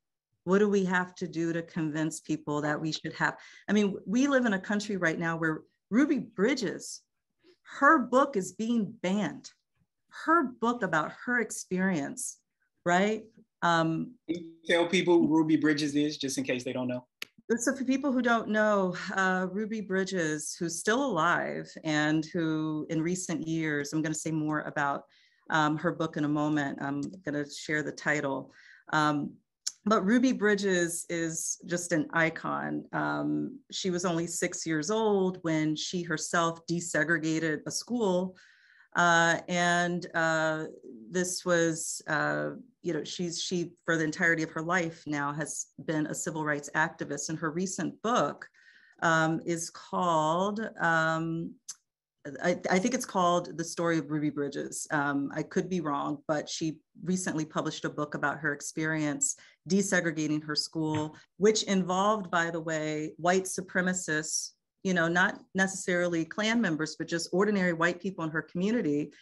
What do we have to do to convince people that we should have? I mean, we live in a country right now where Ruby Bridges, her book is being banned. Her book about her experience, right? Can you tell people who Ruby Bridges is, just in case they don't know? So for people who don't know, Ruby Bridges, who's still alive and who in recent years, I'm going to say more about her book in a moment. I'm going to share the title. But Ruby Bridges is just an icon. She was only 6 years old when she herself desegregated a school. This was, she for the entirety of her life now has been a civil rights activist. And her recent book is called, I think it's called The Story of Ruby Bridges. I could be wrong, but she recently published a book about her experience desegregating her school, which involved, by the way, white supremacists, not necessarily Klan members, but just ordinary white people in her community,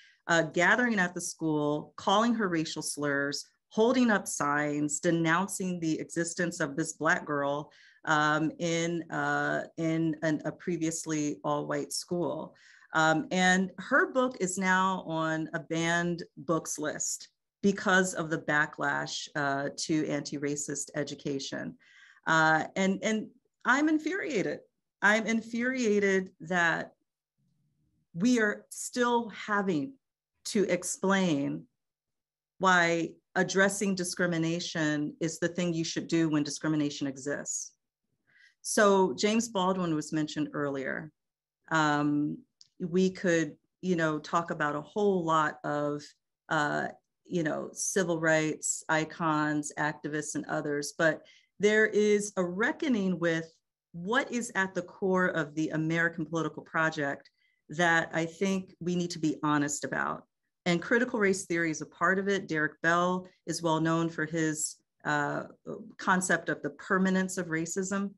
gathering at the school, calling her racial slurs, holding up signs, denouncing the existence of this Black girl in a previously all-white school. And her book is now on a banned books list because of the backlash to anti-racist education. And I'm infuriated. I'm infuriated that we are still having to explain why addressing discrimination is the thing you should do when discrimination exists. So James Baldwin was mentioned earlier. We could, talk about a whole lot of, civil rights icons, activists, and others, but there is a reckoning with what is at the core of the American political project that I think we need to be honest about. And critical race theory is a part of it. Derek Bell is well known for his concept of the permanence of racism.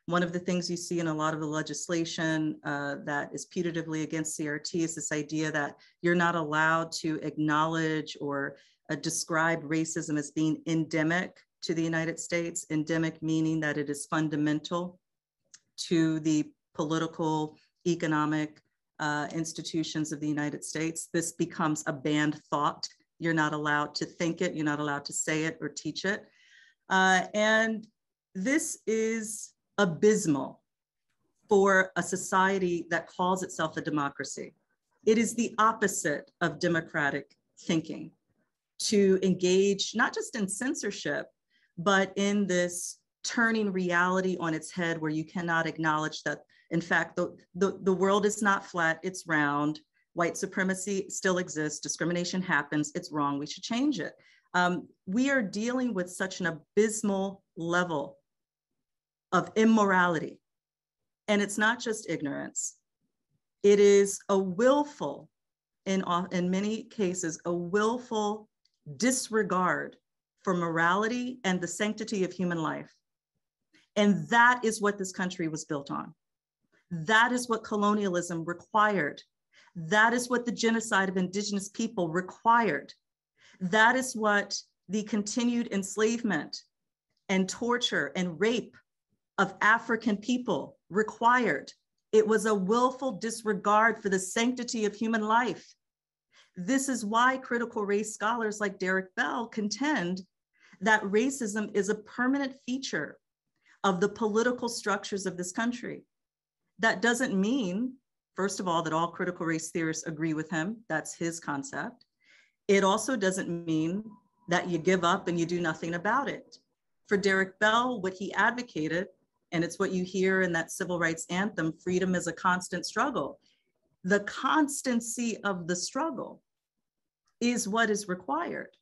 One of the things you see in a lot of the legislation that is putatively against CRT is this idea that you're not allowed to acknowledge or describe racism as being endemic to the United States, endemic meaning that it is fundamental to the political, economic institutions of the United States. This becomes a banned thought. You're not allowed to think it, you're not allowed to say it or teach it. And this is abysmal for a society that calls itself a democracy. It is the opposite of democratic thinking to engage not just in censorship, but in this turning reality on its head where you cannot acknowledge that, in fact, the world is not flat, it's round. White supremacy still exists, discrimination happens, it's wrong, we should change it. We are dealing with such an abysmal level of immorality. And it's not just ignorance. It is a willful, in many cases, a willful disregard for morality and the sanctity of human life. And that is what this country was built on. That is what colonialism required. That is what the genocide of indigenous people required. That is what the continued enslavement and torture and rape of African people required. It was a willful disregard for the sanctity of human life. This is why critical race scholars like Derek Bell contend that racism is a permanent feature of the political structures of this country. That doesn't mean, first of all, that all critical race theorists agree with him. That's his concept. It also doesn't mean that you give up and you do nothing about it. For Derek Bell, what he advocated And it's what you hear in that civil rights anthem, freedom is a constant struggle. The constancy of the struggle is what is required.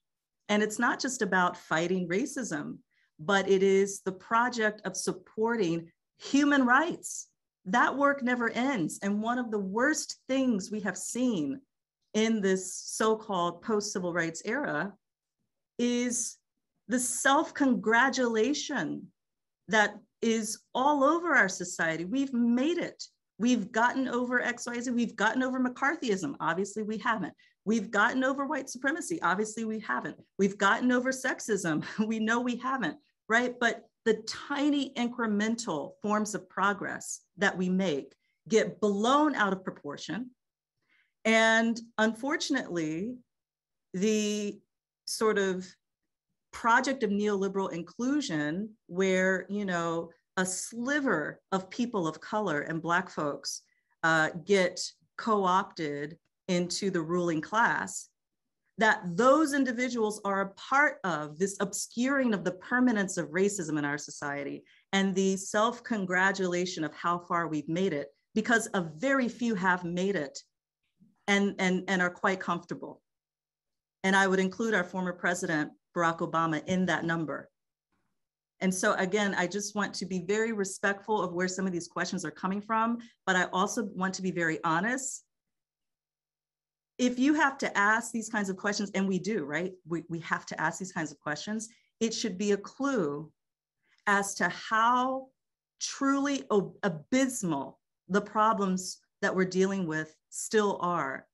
And it's not just about fighting racism, but it is the project of supporting human rights. That work never ends. And one of the worst things we have seen in this so-called post-civil rights era is the self-congratulation that is all over our society. We've made it. We've gotten over XYZ. We've gotten over McCarthyism. Obviously, we haven't. We've gotten over white supremacy. Obviously, we haven't. We've gotten over sexism. We know we haven't, right? But the tiny incremental forms of progress that we make get blown out of proportion. And unfortunately, the sort of project of neoliberal inclusion where, you know, a sliver of people of color and Black folks get co-opted into the ruling class, that those individuals are a part of this obscuring of the permanence of racism in our society and the self-congratulation of how far we've made it, because a very few have made it and are quite comfortable. And I would include our former president, Barack Obama, in that number. And so again, I just want to be very respectful of where some of these questions are coming from, but I also want to be very honest. If you have to ask these kinds of questions, and we do, right? We have to ask these kinds of questions. It should be a clue as to how truly abysmal the problems that we're dealing with still are.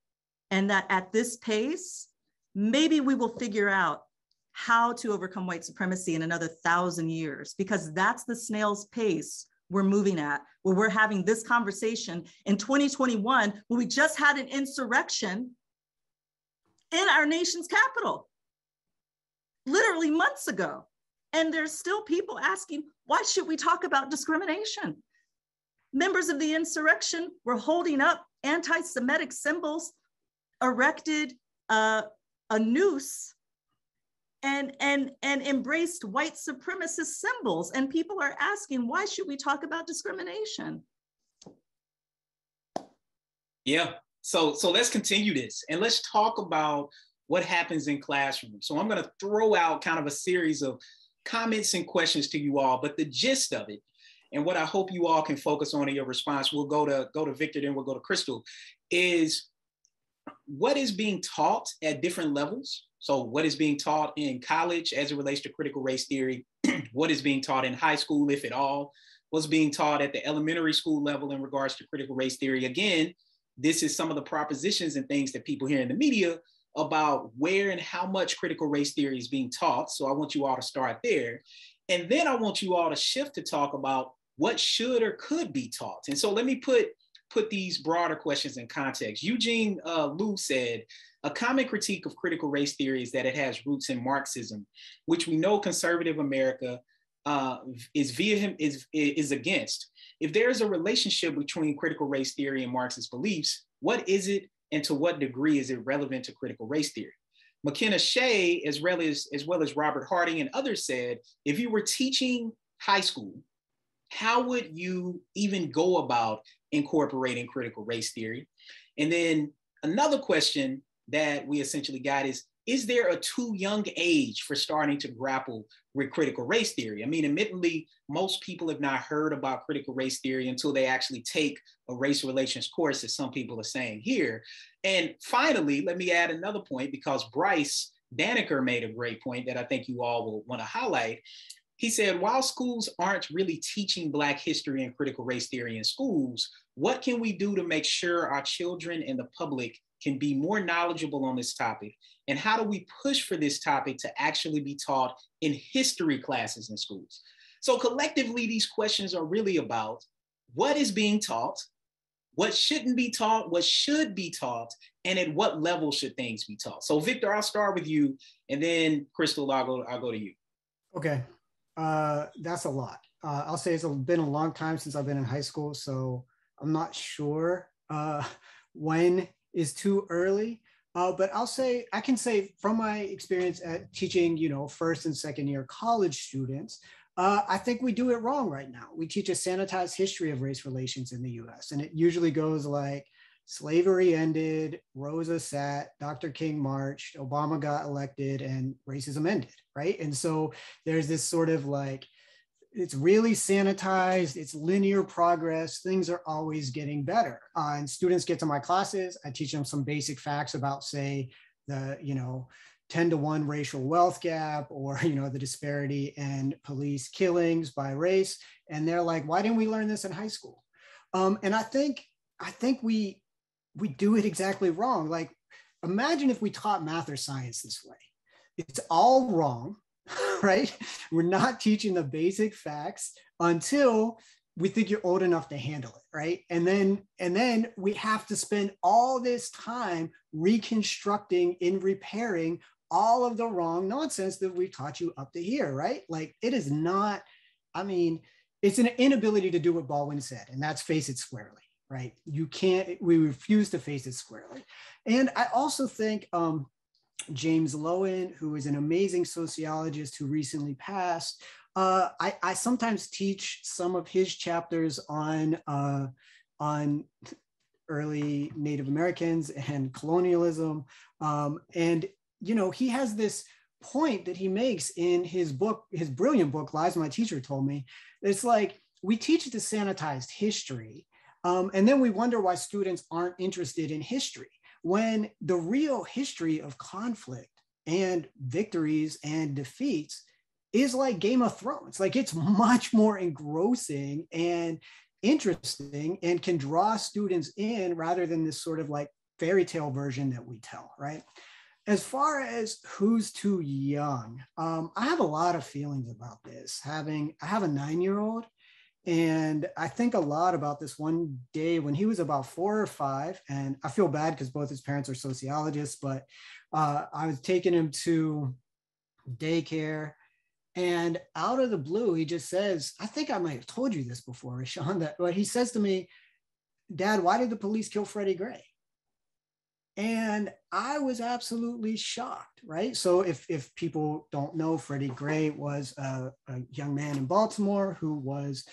And that at this pace, maybe we will figure out how to overcome white supremacy in another 1,000 years, because that's the snail's pace we're moving at, where we're having this conversation in 2021, when we just had an insurrection in our nation's capital, literally months ago. And there's still people asking, why should we talk about discrimination? Members of the insurrection were holding up anti-Semitic symbols, erected a noose, and embraced white supremacist symbols. And people are asking, why should we talk about discrimination? Yeah, so let's continue this and let's talk about what happens in classrooms. So I'm gonna throw out kind of a series of comments and questions to you all, but the gist of it, and what I hope you all can focus on in your response, we'll go to Victor, then we'll go to Crystal, is what is being taught at different levels. So what is being taught in college as it relates to critical race theory? What is being taught in high school, if at all? What's being taught at the elementary school level in regards to critical race theory? Again, this is some of the propositions and things that people hear in the media about where and how much critical race theory is being taught. So I want you all to start there. And then I want you all to shift to talk about what should or could be taught. And so let me put these broader questions in context. Eugene Liu said, a common critique of critical race theory is that it has roots in Marxism, which we know conservative America is against. If there is a relationship between critical race theory and Marxist beliefs, what is it, and to what degree is it relevant to critical race theory? McKenna Shea, as well as Robert Harding and others said, if you were teaching high school, how would you even go about incorporating critical race theory? And then another question that we essentially got is there a too young age for starting to grapple with critical race theory? I mean, admittedly, most people have not heard about critical race theory until they actually take a race relations course, as some people are saying here. And finally, let me add another point, because Bryce Daniker made a great point that I think you all will want to highlight. He said, while schools aren't really teaching Black history and critical race theory in schools, what can we do to make sure our children and the public can be more knowledgeable on this topic? And how do we push for this topic to actually be taught in history classes in schools? So collectively, these questions are really about what is being taught, what shouldn't be taught, what should be taught, and at what level should things be taught? So Victor, I'll start with you, and then Crystal, I'll go to you. Okay, that's a lot. I'll say it's been a long time since I've been in high school, so I'm not sure when is too early. But I can say from my experience at teaching, first and second year college students, I think we do it wrong right now. We teach a sanitized history of race relations in the US, and it usually goes like slavery ended, Rosa sat, Dr. King marched, Obama got elected, and racism ended, right? And so there's this sort of like, it's really sanitized, it's linear progress, things are always getting better. And students get to my classes, I teach them some basic facts about, say, the, 10-to-1 racial wealth gap, or, the disparity in police killings by race. And they're like, why didn't we learn this in high school? And I think we do it exactly wrong. Like, imagine if we taught math or science this way. It's all wrong. Right? We're not teaching the basic facts until we think you're old enough to handle it, right? And then we have to spend all this time reconstructing and repairing all of the wrong nonsense that we've taught you up to here, right? Like, it is not, it's an inability to do what Baldwin said, and that's face it squarely, right? We refuse to face it squarely. And I also think, James Lowen, who is an amazing sociologist who recently passed, I sometimes teach some of his chapters on early Native Americans and colonialism. And, he has this point that he makes in his book, his brilliant book, Lies My Teacher Told Me. It's like, we teach the sanitized history, and then we wonder why students aren't interested in history, when the real history of conflict and victories and defeats is like Game of Thrones. Like, it's much more engrossing and interesting and can draw students in rather than this sort of like fairy tale version that we tell, right? As far as who's too young, I have a lot of feelings about this. I have a 9-year-old, and I think a lot about this. One day when he was about 4 or 5, and I feel bad because both his parents are sociologists, but I was taking him to daycare, and out of the blue, he just says, I think I might have told you this before, Rashawn, but he says to me, Dad, why did the police kill Freddie Gray? And I was absolutely shocked, right? So if people don't know, Freddie Gray was a young man in Baltimore who was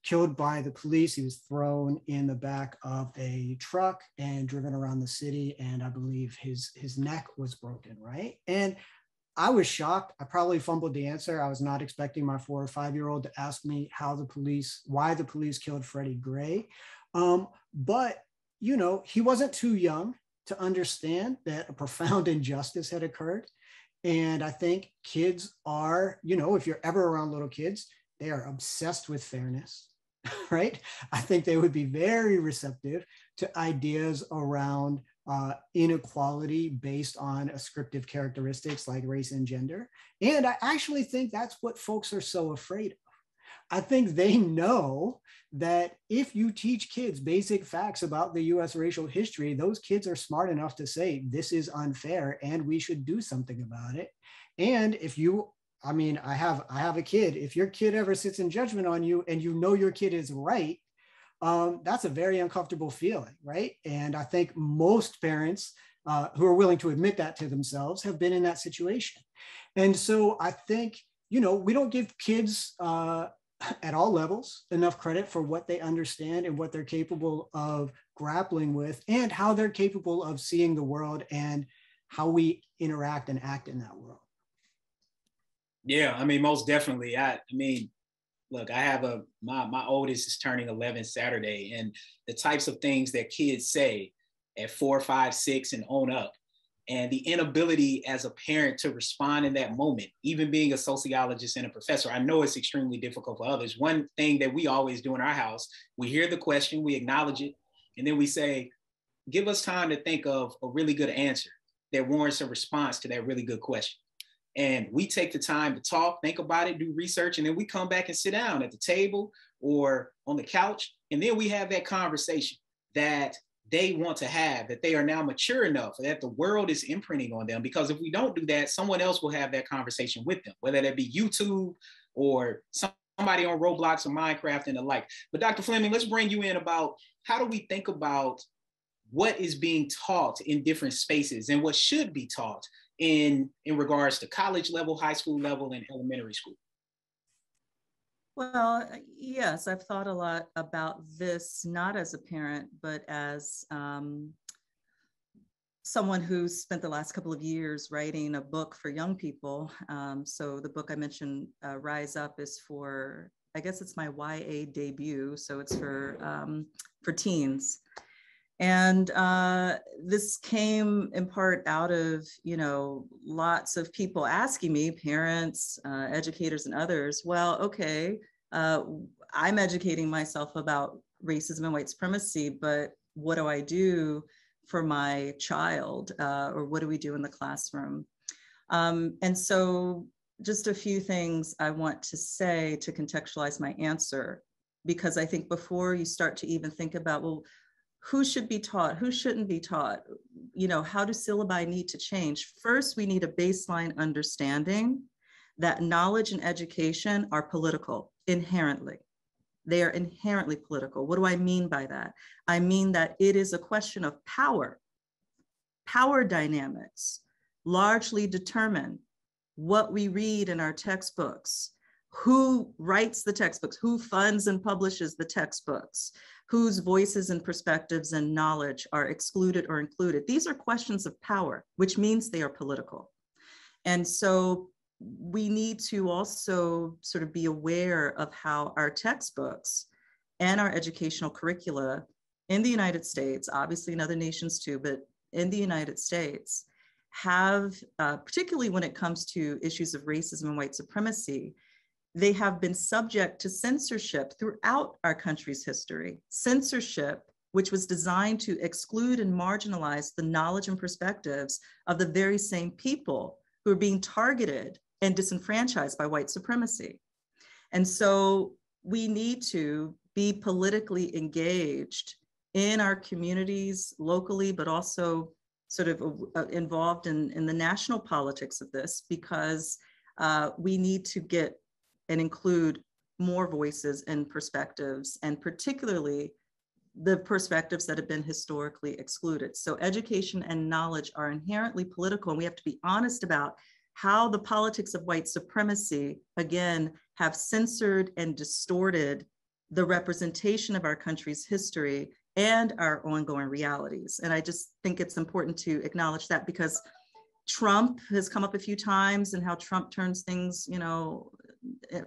killed by the police. He was thrown in the back of a truck and driven around the city. And I believe his neck was broken, right? And I was shocked. I probably fumbled the answer. I was not expecting my 4 or 5-year-old to ask me why the police killed Freddie Gray. But, he wasn't too young to understand that a profound injustice had occurred. And I think kids are, if you're ever around little kids, they are obsessed with fairness, right? I think they would be very receptive to ideas around inequality based on ascriptive characteristics like race and gender. And I actually think that's what folks are so afraid of. I think they know that if you teach kids basic facts about the US racial history, those kids are smart enough to say, this is unfair and we should do something about it. And if I have a kid, if your kid ever sits in judgment on you and your kid is right, that's a very uncomfortable feeling, right? And I think most parents who are willing to admit that to themselves have been in that situation. And so I think, we don't give kids at all levels enough credit for what they understand and what they're capable of grappling with and how they're capable of seeing the world and how we interact and act in that world. Yeah, most definitely. Look, I have my oldest is turning 11 Saturday, and the types of things that kids say at 4, 5, 6 and on up, and the inability as a parent to respond in that moment, even being a sociologist and a professor, I know it's extremely difficult for others. One thing that we always do in our house, we hear the question, we acknowledge it, and then we say, give us time to think of a really good answer that warrants a response to that really good question. And we take the time to talk, think about it, do research, and then we come back and sit down at the table or on the couch, and then we have that conversation that they want to have, that they are now mature enough, that the world is imprinting on them. Because if we don't do that, someone else will have that conversation with them, whether that be YouTube or somebody on Roblox or Minecraft and the like. But Dr. Fleming, let's bring you in about how do we think about what is being taught in different spaces and what should be taught in regards to college level, high school level, and elementary school? Well, yes, I've thought a lot about this, not as a parent, but as someone who's spent the last couple of years writing a book for young people. So the book I mentioned, Rise Up, is for, I guess it's my YA debut. So it's for teens. And this came in part out of, lots of people asking me, parents, educators, and others, well, okay, I'm educating myself about racism and white supremacy, but what do I do for my child, or what do we do in the classroom? And so just a few things I want to say to contextualize my answer, because I think before you start to even think about, well, who should be taught, who shouldn't be taught, how do syllabi need to change? First, we need a baseline understanding that knowledge and education are political inherently. They are inherently political. What do I mean by that? I mean that it is a question of power. Power dynamics largely determine what we read in our textbooks, who writes the textbooks, who funds and publishes the textbooks, whose voices and perspectives and knowledge are excluded or included. These are questions of power, which means they are political. And so we need to also sort of be aware of how our textbooks and our educational curricula in the United States, obviously in other nations too, but in the United States, have, particularly when it comes to issues of racism and white supremacy, they have been subject to censorship throughout our country's history. Censorship, which was designed to exclude and marginalize the knowledge and perspectives of the very same people who are being targeted and disenfranchised by white supremacy. And so we need to be politically engaged in our communities locally, but also sort of involved in the national politics of this, because we need to get and include more voices and perspectives, and particularly the perspectives that have been historically excluded. So education and knowledge are inherently political, and we have to be honest about how the politics of white supremacy, again, have censored and distorted the representation of our country's history and our ongoing realities. And I just think it's important to acknowledge that, because Trump has come up a few times, and how Trump turns things,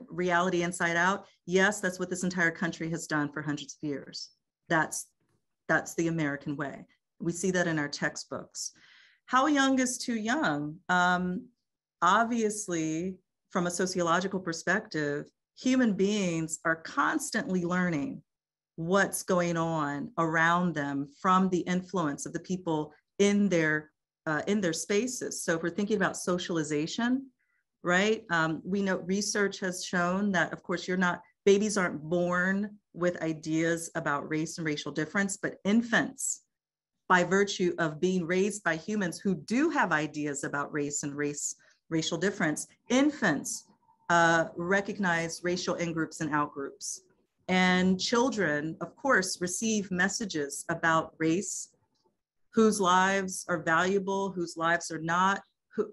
reality inside out. Yes, that's what this entire country has done for hundreds of years. That's the American way. We see that in our textbooks. How young is too young? Obviously, from a sociological perspective, human beings are constantly learning what's going on around them from the influence of the people in their spaces. So if we're thinking about socialization, right? We know research has shown that, of course, babies aren't born with ideas about race and racial difference, but infants, by virtue of being raised by humans who do have ideas about race and racial difference, infants recognize racial in-groups and out-groups. And children, of course, receive messages about race, whose lives are valuable, whose lives are not,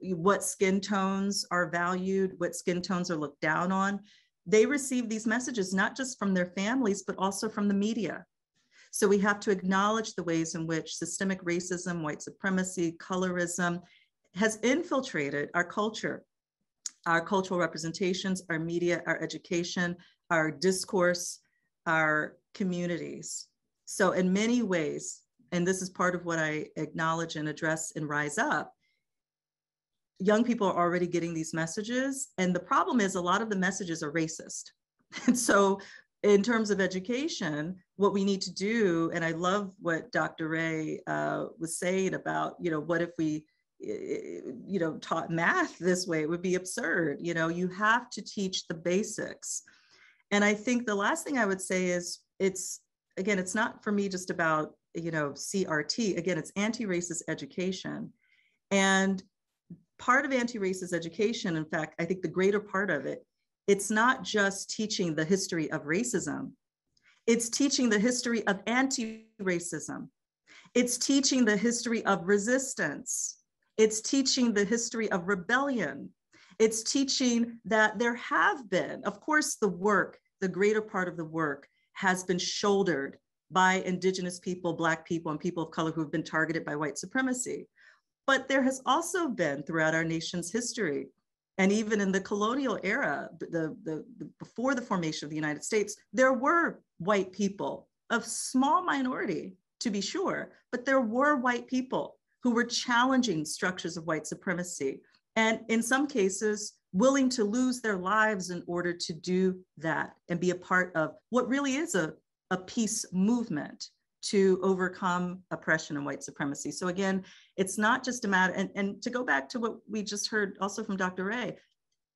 what skin tones are valued, what skin tones are looked down on. They receive these messages not just from their families, but also from the media. So we have to acknowledge the ways in which systemic racism, white supremacy, colorism has infiltrated our culture, our cultural representations, our media, our education, our discourse, our communities. So in many ways, and this is part of what I acknowledge and address in Rise Up, young people are already getting these messages. And the problem is a lot of the messages are racist. And so in terms of education, what we need to do, and I love what Dr. Ray was saying about, what if we, taught math this way? It would be absurd. You have to teach the basics. And I think the last thing I would say is, it's not for me just about, CRT. Again, it's anti-racist education. And part of anti-racist education, in fact, I think the greater part of it, it's not just teaching the history of racism. It's teaching the history of anti-racism. It's teaching the history of resistance. It's teaching the history of rebellion. It's teaching that there have been, of course, the work, the greater part of the work has been shouldered by Indigenous people, Black people, and people of color who have been targeted by white supremacy. But there has also been throughout our nation's history, and even in the colonial era, before the formation of the United States, there were white people, of small minority to be sure, but there were white people who were challenging structures of white supremacy, and in some cases, willing to lose their lives in order to do that and be a part of what really is a peace movement to overcome oppression and white supremacy. So again, it's not just a matter, and to go back to what we just heard also from Dr. Ray,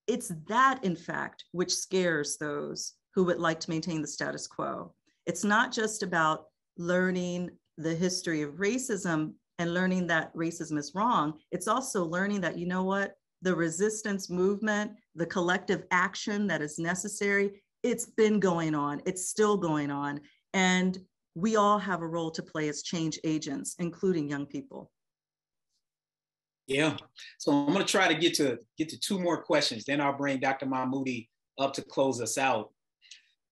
it's that in fact, which scares those who would like to maintain the status quo. It's not just about learning the history of racism and learning that racism is wrong. It's also learning that, you know what, the resistance movement, the collective action that is necessary, it's been going on, it's still going on. And we all have a role to play as change agents, including young people. Yeah, so I'm gonna try to get to two more questions, then I'll bring Dr. Mahmoudi up to close us out.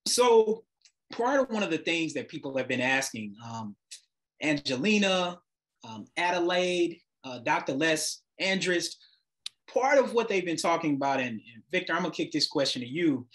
So part of one of the things that people have been asking, Angelina, Adelaide, Dr. Les, Andrist, part of what they've been talking about, and Victor, I'm gonna kick this question to you,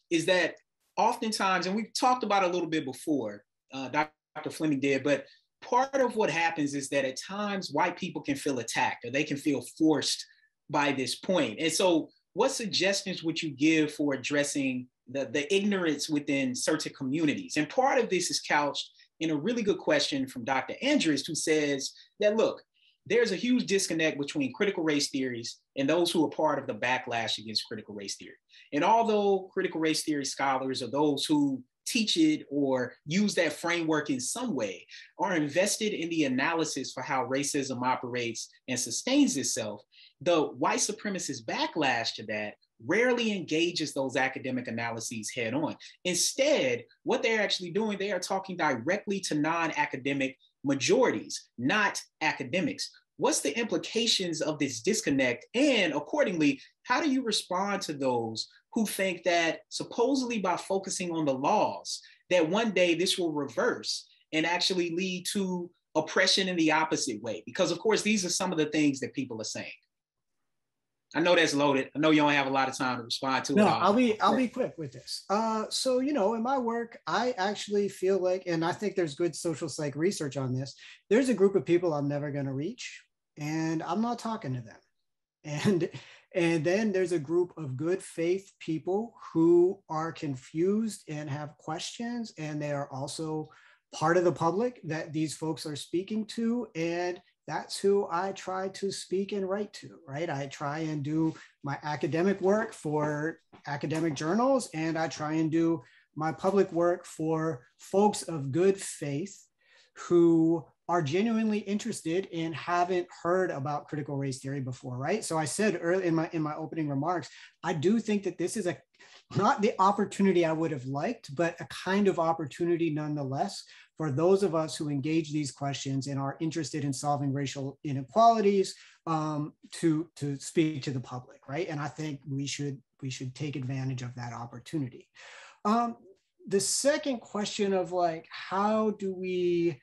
is that oftentimes, and we've talked about it a little bit before, Dr. Fleming did, but part of what happens is that at times white people can feel attacked or they can feel forced by this point. And so what suggestions would you give for addressing the ignorance within certain communities? And part of this is couched in a really good question from Dr. Andrist, who says that, look, there's a huge disconnect between critical race theories and those who are part of the backlash against critical race theory. And although critical race theory scholars or those who teach it or use that framework in some way are invested in the analysis for how racism operates and sustains itself, the white supremacist backlash to that rarely engages those academic analyses head on. Instead, what they're actually doing, they are talking directly to non-academic majorities, not academics. What's the implications of this disconnect? And accordingly, how do you respond to those who think that supposedly by focusing on the laws, that one day this will reverse and actually lead to oppression in the opposite way? Because of course, these are some of the things that people are saying. I know that's loaded. I know you don't have a lot of time to respond to it. No, I'll be quick with this. So, you know, in my work, I actually feel like, and I think there's good social psych research on this, there's a group of people I'm never going to reach, and I'm not talking to them. And then there's a group of good faith people who are confused and have questions, and they are also part of the public that these folks are speaking to. And that's who I try to speak and write to, right? I try and do my academic work for academic journals, and I try and do my public work for folks of good faith who are genuinely interested and haven't heard about critical race theory before, right? So I said early in my opening remarks, I do think that this is not the opportunity I would have liked, but a kind of opportunity nonetheless for those of us who engage these questions and are interested in solving racial inequalities to speak to the public, right? And I think we should take advantage of that opportunity. The second question of like, how do we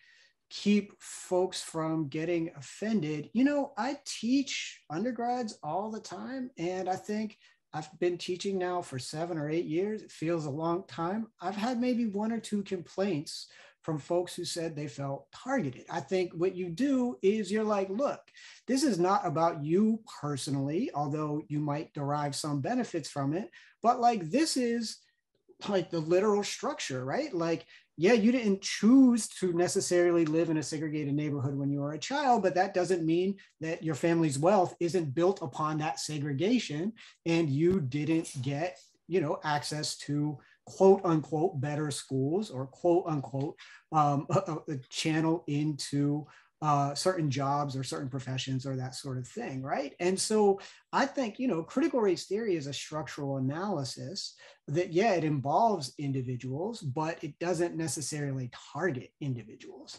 keep folks from getting offended? You know, I teach undergrads all the time, and I think I've been teaching now for 7 or 8 years. It feels a long time. I've had maybe 1 or 2 complaints from folks who said they felt targeted. I think what you do is you're like, look, this is not about you personally, although you might derive some benefits from it, but like this is like the literal structure, right? Like, yeah, you didn't choose to necessarily live in a segregated neighborhood when you were a child, but that doesn't mean that your family's wealth isn't built upon that segregation and you didn't get, you know, access to quote unquote better schools or quote unquote a channel into certain jobs or certain professions or that sort of thing, right? And so I think, you know, critical race theory is a structural analysis that, yeah, it involves individuals, but it doesn't necessarily target individuals.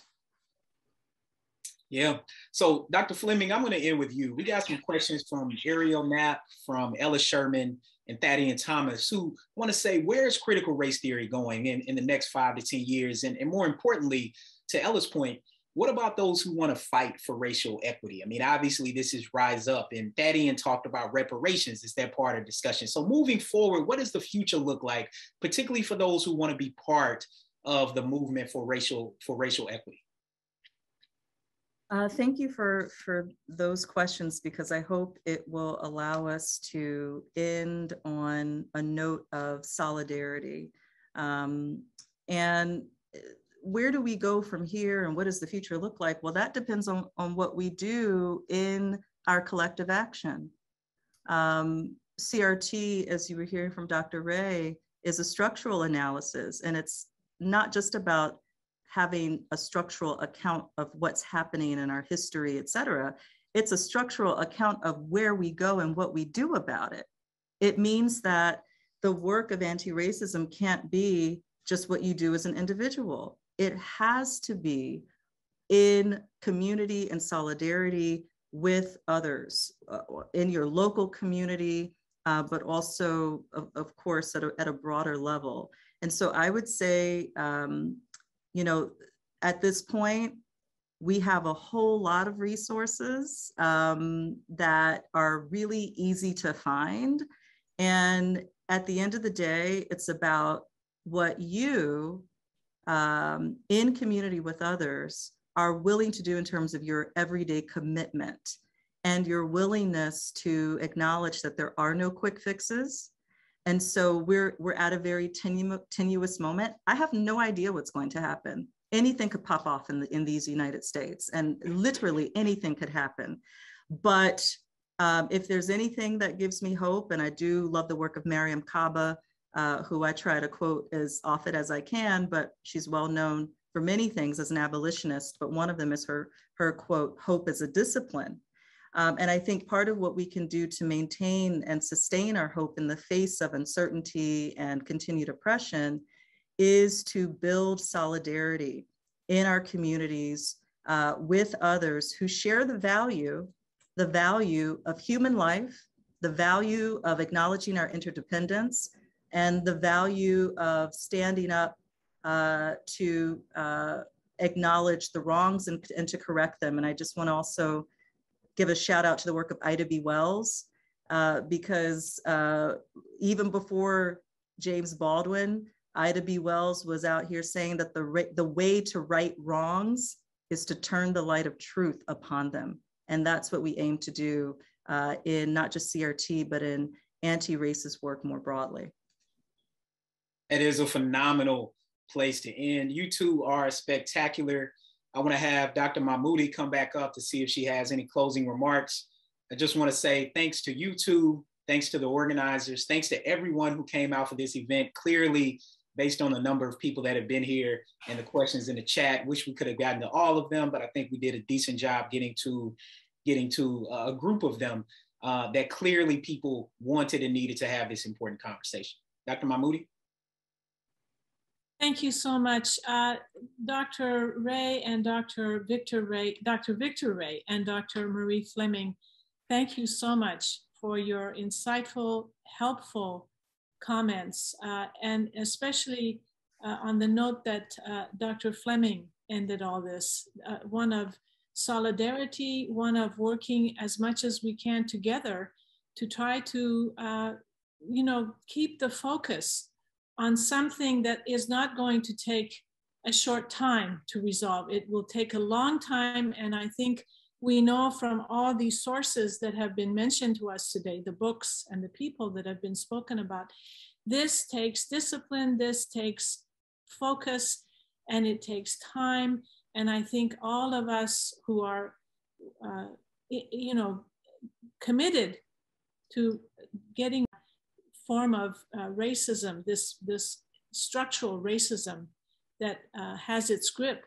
Yeah. So Dr. Fleming, I'm going to end with you. We got some questions from Ariel Knapp, from Ella Sherman, and Thaddeus Thomas, who want to say, where is critical race theory going in the next 5 to 10 years? And more importantly, to Ella's point, what about those who want to fight for racial equity? I mean, obviously this is Rise Up, and Thaddeus talked about reparations. Is that part of the discussion? So moving forward, what does the future look like, particularly for those who want to be part of the movement for racial equity? Thank you for those questions, because I hope it will allow us to end on a note of solidarity. And where do we go from here, and what does the future look like? Well, that depends on what we do in our collective action. CRT, as you were hearing from Dr. Ray, is a structural analysis, and it's not just about having a structural account of what's happening in our history, et cetera. It's a structural account of where we go and what we do about it. It means that the work of anti-racism can't be just what you do as an individual. It has to be in community and solidarity with others, in your local community, but also, of course, at a broader level. And so I would say, you know, at this point, we have a whole lot of resources that are really easy to find. And at the end of the day, it's about what you, in community with others, are willing to do in terms of your everyday commitment and your willingness to acknowledge that there are no quick fixes. And so we're at a very tenuous moment. I have no idea what's going to happen. Anything could pop off in these United States, and literally anything could happen. But if there's anything that gives me hope, and I do love the work of Mariam Kaba, who I try to quote as often as I can, but she's well known for many things as an abolitionist, but one of them is her quote, "Hope is a discipline." And I think part of what we can do to maintain and sustain our hope in the face of uncertainty and continued oppression is to build solidarity in our communities with others who share the value of human life, the value of acknowledging our interdependence, and the value of standing up to acknowledge the wrongs and to correct them. And I just want to also give a shout out to the work of Ida B. Wells, because even before James Baldwin, Ida B. Wells was out here saying that the way to right wrongs is to turn the light of truth upon them. And that's what we aim to do in not just CRT, but in anti-racist work more broadly. It is a phenomenal place to end. You two are spectacular. I want to have Dr. Mahmoudi come back up to see if she has any closing remarks. I just want to say thanks to you two, thanks to the organizers, thanks to everyone who came out for this event. Clearly, based on the number of people that have been here and the questions in the chat, wish we could have gotten to all of them, but I think we did a decent job getting to a group of them that clearly people wanted and needed to have this important conversation. Dr. Mahmoudi? Thank you so much. Dr. Ray and Dr. Victor Ray and Dr. Marie Fleming, thank you so much for your insightful, helpful comments, and especially on the note that Dr. Fleming ended all this, one of solidarity, one of working as much as we can together to try to, keep the focus on something that is not going to take a short time to resolve. It will take a long time, and I think we know from all these sources that have been mentioned to us today, the books and the people that have been spoken about, this takes discipline, this takes focus, and it takes time. And I think all of us who are, committed to getting a form of racism, this structural racism that has its grip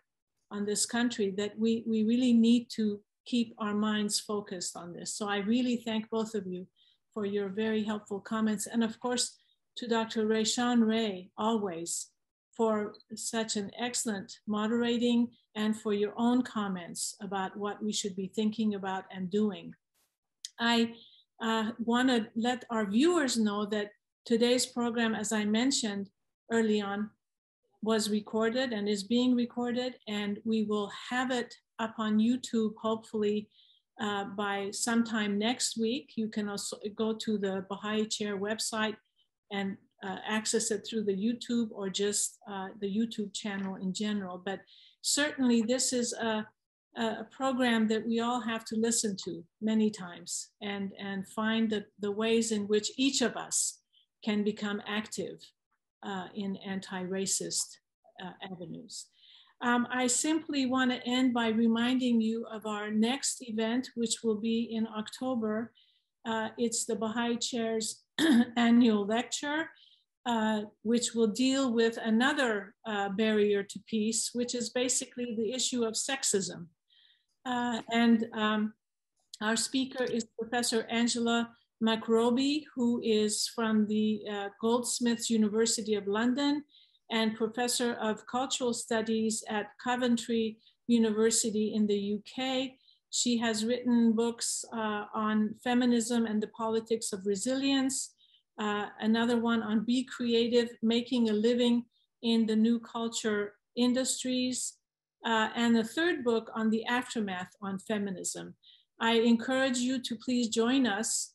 on this country, that we really need to keep our minds focused on this. So I really thank both of you for your very helpful comments. And of course, to Dr. Rashawn Ray, always for such an excellent moderating and for your own comments about what we should be thinking about and doing. I want to let our viewers know that today's program, as I mentioned early on, was recorded and is being recorded, and we will have it up on YouTube hopefully by sometime next week. You can also go to the Baha'i Chair website and access it through the YouTube or just the YouTube channel in general. But certainly this is a program that we all have to listen to many times and find the ways in which each of us can become active in anti-racist avenues. I simply want to end by reminding you of our next event, which will be in October. It's the Baha'i Chair's annual lecture, which will deal with another barrier to peace, which is basically the issue of sexism. Our speaker is Professor Angela McRobbie, who is from the Goldsmiths University of London and Professor of Cultural Studies at Coventry University in the UK. She has written books on feminism and the politics of resilience, another one on Be Creative, Making a Living in the New Culture Industries, and a third book on the aftermath on feminism. I encourage you to please join us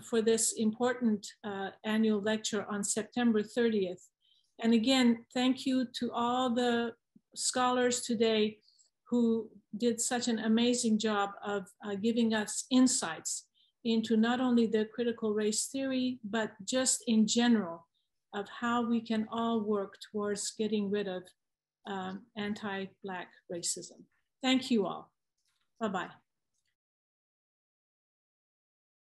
for this important annual lecture on September 30th. And again, thank you to all the scholars today who did such an amazing job of giving us insights into not only the critical race theory, but just in general of how we can all work towards getting rid of anti-Black racism. Thank you all. Bye-bye.